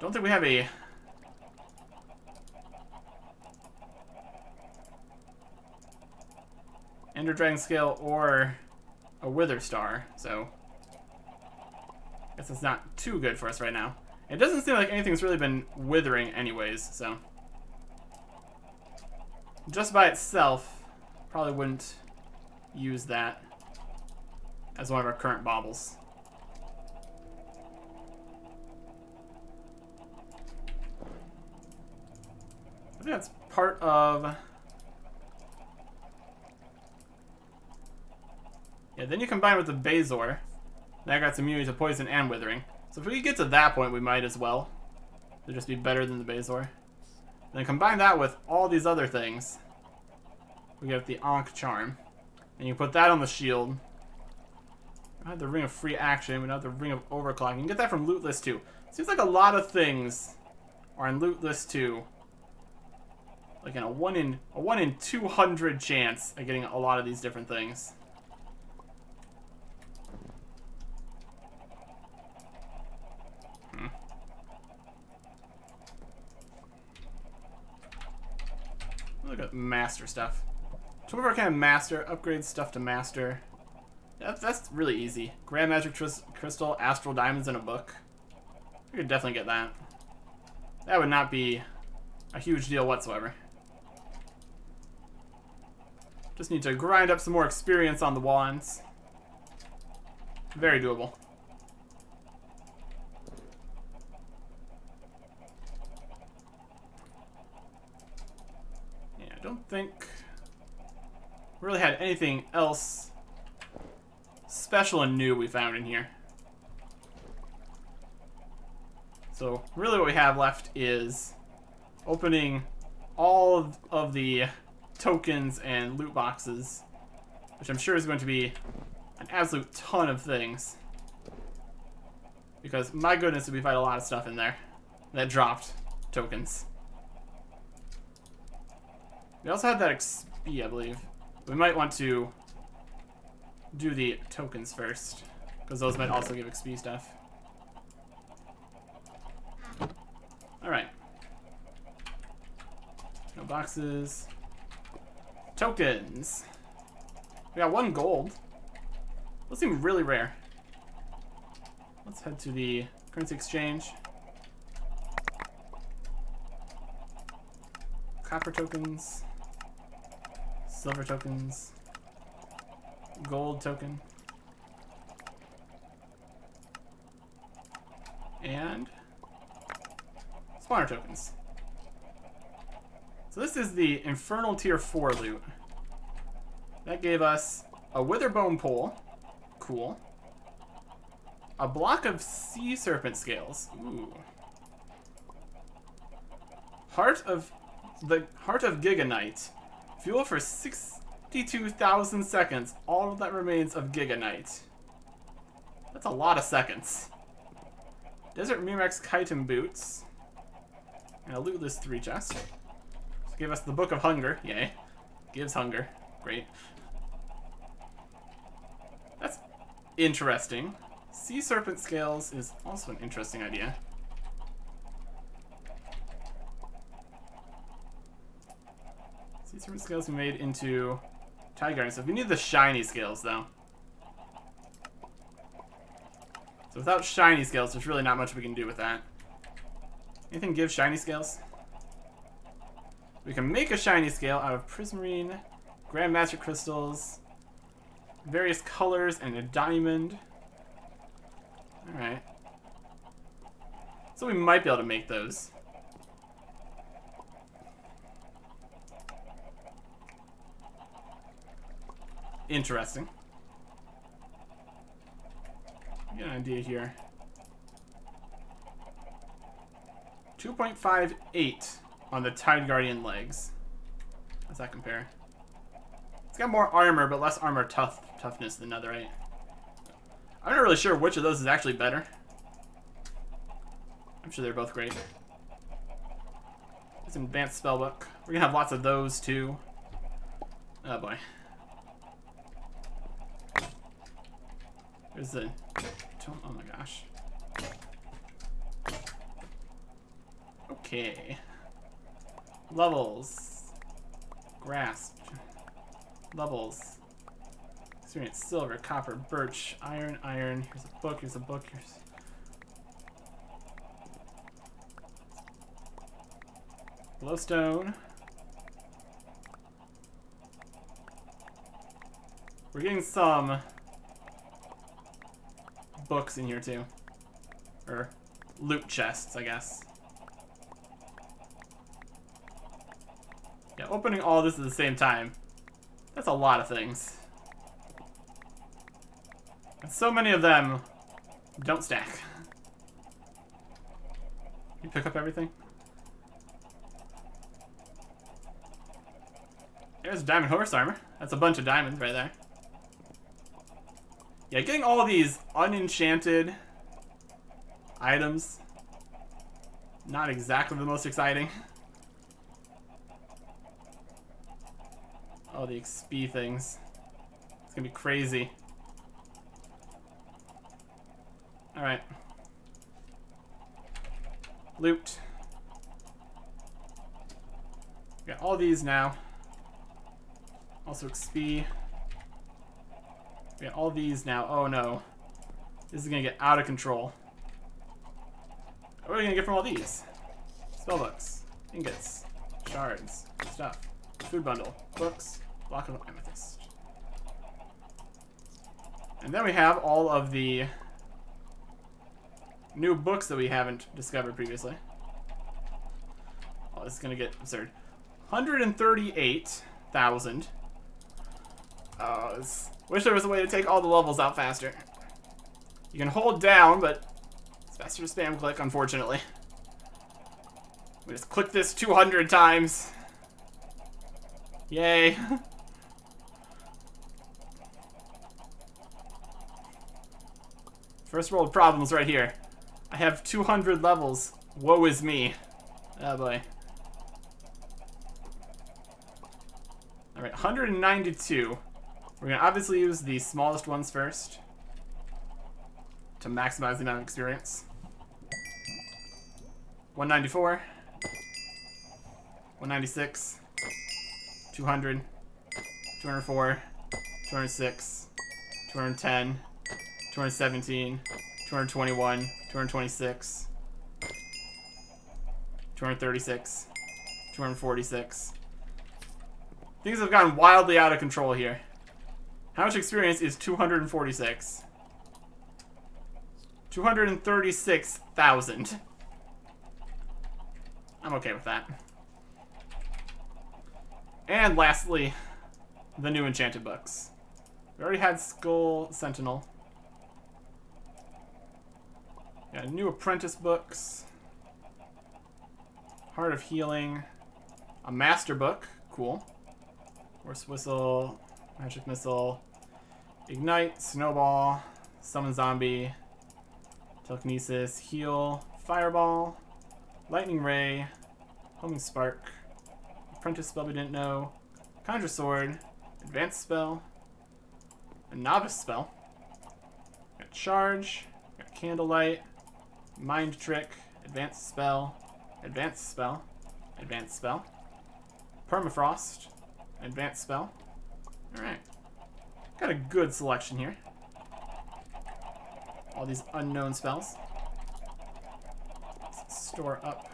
don't think we have a ender dragon scale or a wither star, so I guess it's not too good for us right now. It doesn't seem like anything's really been withering anyways, so just by itself, probably wouldn't use that as one of our current baubles. I think that's part of... Yeah, then you combine with the Bazor. That got immunity to poison and withering. So if we get to that point, we might as well. It'll just be better than the Bazor. Then combine that with all these other things. We get the Ankh Charm. And you put that on the shield. We have the Ring of Free Action. We have the Ring of Overclock. You can get that from Loot List 2. Seems like a lot of things are in Loot List 2. Like in a 1 in 200 chance of getting a lot of these different things. Look at master stuff. 12 Arcana Master, upgrade stuff to Master. That's really easy. Grand Magic Crystal, Astral Diamonds, and a book. We could definitely get that. That would not be a huge deal whatsoever. Just need to grind up some more experience on the wands. Very doable. Yeah, I don't think we really had anything else special and new we found in here. So really what we have left is opening all of the tokens and loot boxes, which I'm sure is going to be an absolute ton of things. Because my goodness, did we find a lot of stuff in there that dropped tokens. We also had that XP, I believe. We might want to do the tokens first, because those might also give XP stuff. Alright. No boxes. Tokens. We got 1 gold. Those seem really rare. Let's head to the currency exchange. Copper tokens. Silver tokens. Gold token. And spawner tokens. So this is the Infernal Tier 4 loot. That gave us a Witherbone pole. Cool. A block of sea serpent scales. Ooh. Heart of Giganite. Fuel for 62,000 seconds. All that remains of Giganite. That's a lot of seconds. Desert Mirex chitin boots. And a lootless 3 chest. Give us the Book of Hunger. Yay. Gives hunger. Great. That's interesting. Sea serpent scales is also an interesting idea. Sea serpent scales can be made into Tide Guardian stuff. We need the shiny scales, though. So without shiny scales, there's really not much we can do with that. Anything give shiny scales? We can make a shiny scale out of prismarine, grandmaster crystals, various colors, and a diamond. Alright. So we might be able to make those. Interesting. Get an idea here. 2.58 on the Tide Guardian legs. How's that compare? It's got more armor, but less armor toughness than Netherite. I'm not really sure which of those is actually better. I'm sure they're both great. It's an advanced spellbook. We're gonna have lots of those too. Oh boy. There's the... Oh my gosh. Okay. Levels. Grasp. Levels. Experience silver, copper, birch, iron, iron. Here's a book, here's a book, here's... Glowstone. We're getting some books in here too. Or loot chests, I guess. Yeah, opening all this at the same time. That's a lot of things. And so many of them don't stack. You pick up everything? There's diamond horse armor. That's a bunch of diamonds right there. Yeah, getting all of these unenchanted items, not exactly the most exciting. Oh, the XP things. It's gonna be crazy. Alright. Loot. Got all these now. Also XP. We got all these now. Oh no. This is gonna get out of control. What are we gonna get from all these? Spellbooks, ingots, shards, stuff, food bundle, books, Block of amethyst. And then we have all of the new books that we haven't discovered previously. Oh, this is going to get absurd. 138,000. Oh, wish there was a way to take all the levels out faster. You can hold down, but it's faster to spam click, unfortunately. We just click this 200 times. Yay. First world problems right here. I have 200 levels. Woe is me. Oh boy. Alright, 192. We're going to obviously use the smallest ones first to maximize the amount of experience. 194. 196. 200. 204. 206. 210. 217. 221. 226. 236. 246. Things have gone wildly out of control here. How much experience is 246? 236,000. I'm okay with that. And lastly, the new enchanted books. We already had Skull Sentinel. Got new apprentice books. Heart of Healing. A master book. Cool. Horse Whistle. Magic Missile. Ignite. Snowball. Summon Zombie. Telekinesis. Heal. Fireball. Lightning Ray. Homing Spark. Apprentice spell we didn't know. Conjure Sword. Advanced spell. A novice spell. Got Charge. Got Candlelight. Mind Trick. Advanced spell. Advanced spell. Advanced spell. Permafrost. Advanced spell. Alright. Got a good selection here. All these unknown spells. Let's store up.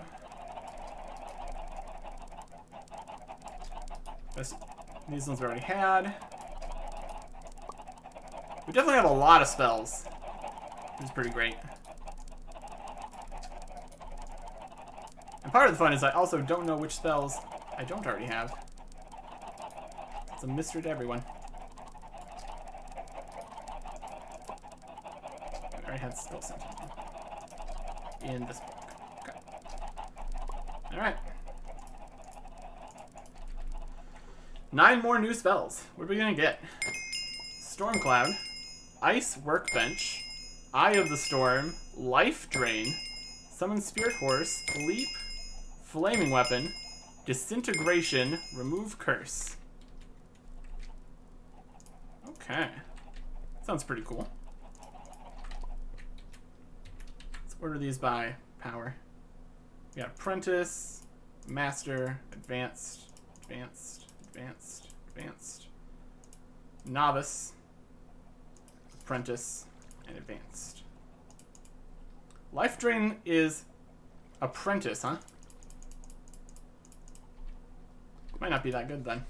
These ones we already had. We definitely have a lot of spells. Which is pretty great. And part of the fun is I also don't know which spells I don't already have. It's a mystery to everyone. I already had Skull Sentinel in this book. Okay. Alright. 9 more new spells. What are we gonna get? Stormcloud, Ice Workbench, Eye of the Storm, Life Drain, Summon Spirit Horse, Leap, Flaming Weapon, Disintegration, Remove Curse. Okay. Sounds pretty cool. Let's order these by power. We got Apprentice, Master, Advanced, Advanced, Advanced, Advanced, Novice, Apprentice, and Advanced. Life Drain is Apprentice, huh? Might not be that good then.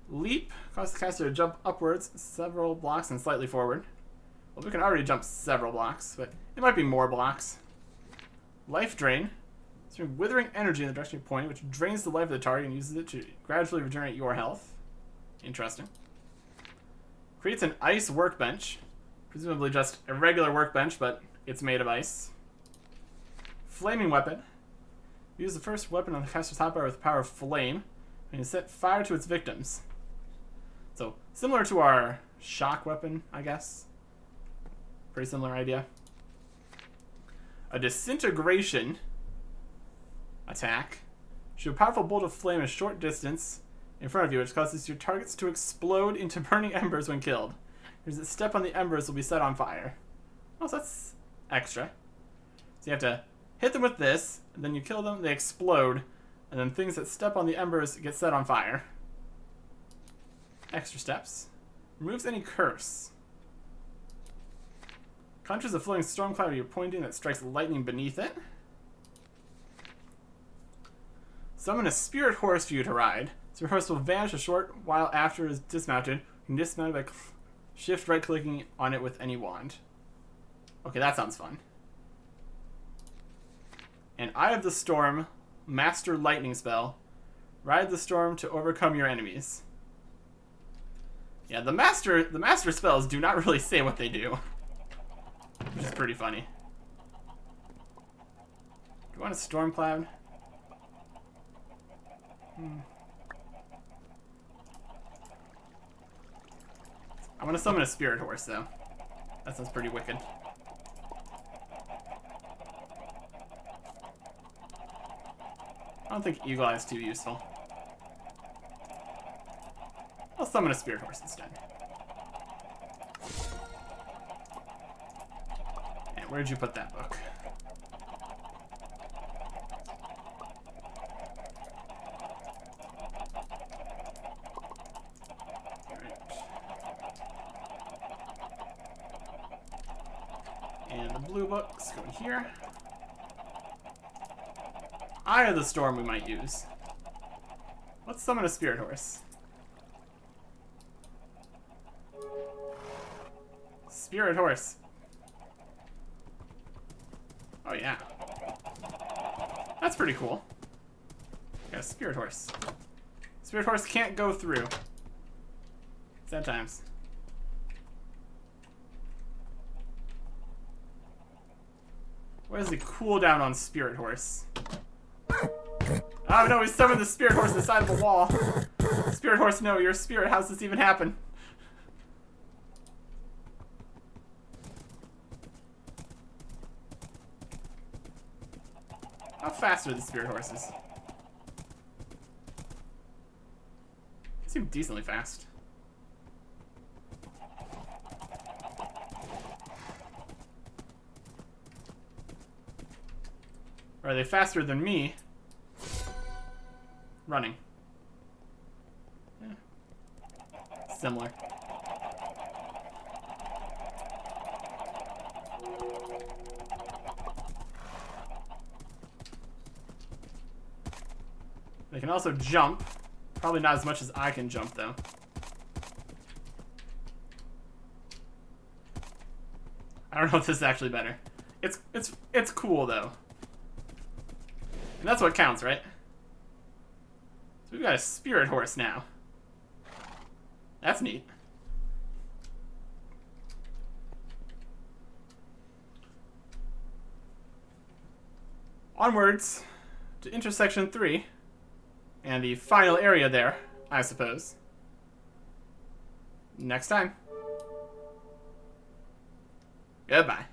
Leap causes the caster to jump upwards several blocks and slightly forward. Well, we can already jump several blocks, but it might be more blocks. Life Drain. It's withering energy in the direction you point, which drains the life of the target and uses it to gradually regenerate your health. Interesting. Creates an ice workbench. Presumably just a regular workbench, but it's made of ice. Flaming Weapon. Use the first weapon on the caster's hotbar with the power of flame, and you set fire to its victims. So, similar to our shock weapon, I guess. Pretty similar idea. A disintegration attack. Shoot a powerful bolt of flame a short distance in front of you, which causes your targets to explode into burning embers when killed. There's a step on the embers will be set on fire. Oh, so that's extra. So you have to hit them with this, and then you kill them, they explode, and then things that step on the embers get set on fire. Extra steps. Removes any curse. Conjures a flowing storm cloud you're pointing that strikes lightning beneath it. Summon a spirit horse for you to ride. So Spirit Horse will vanish a short while after it is dismounted. You can dismount by shift right clicking on it with any wand. Okay, that sounds fun. And Eye of the Storm, Master Lightning spell. Ride the storm to overcome your enemies. Yeah, the master spells do not really say what they do, which is pretty funny. Do you want a storm cloud? I want to summon a Spirit Horse, though. That sounds pretty wicked. I don't think Eagle Eye is too useful. I'll summon a Spirit Horse instead. And where'd you put that book? And the blue books go in here. Eye of the Storm we might use. Let's summon a Spirit Horse. Spirit Horse. Oh yeah. That's pretty cool. Got a Spirit Horse. Spirit Horse can't go through. Sad times. What is the cooldown on Spirit Horse? Oh no, we summoned the Spirit Horse inside of a wall. Spirit Horse, no, your spirit, how's this even happen? How fast are the Spirit Horses? They seem decently fast. Or are they faster than me? Running. Yeah. Similar. They can also jump. Probably not as much as I can jump, though. I don't know if this is actually better. It's cool, though. And that's what counts, right? So we've got a Spirit Horse now. That's neat. Onwards to intersection 3. And the final area there, I suppose. Next time. Goodbye.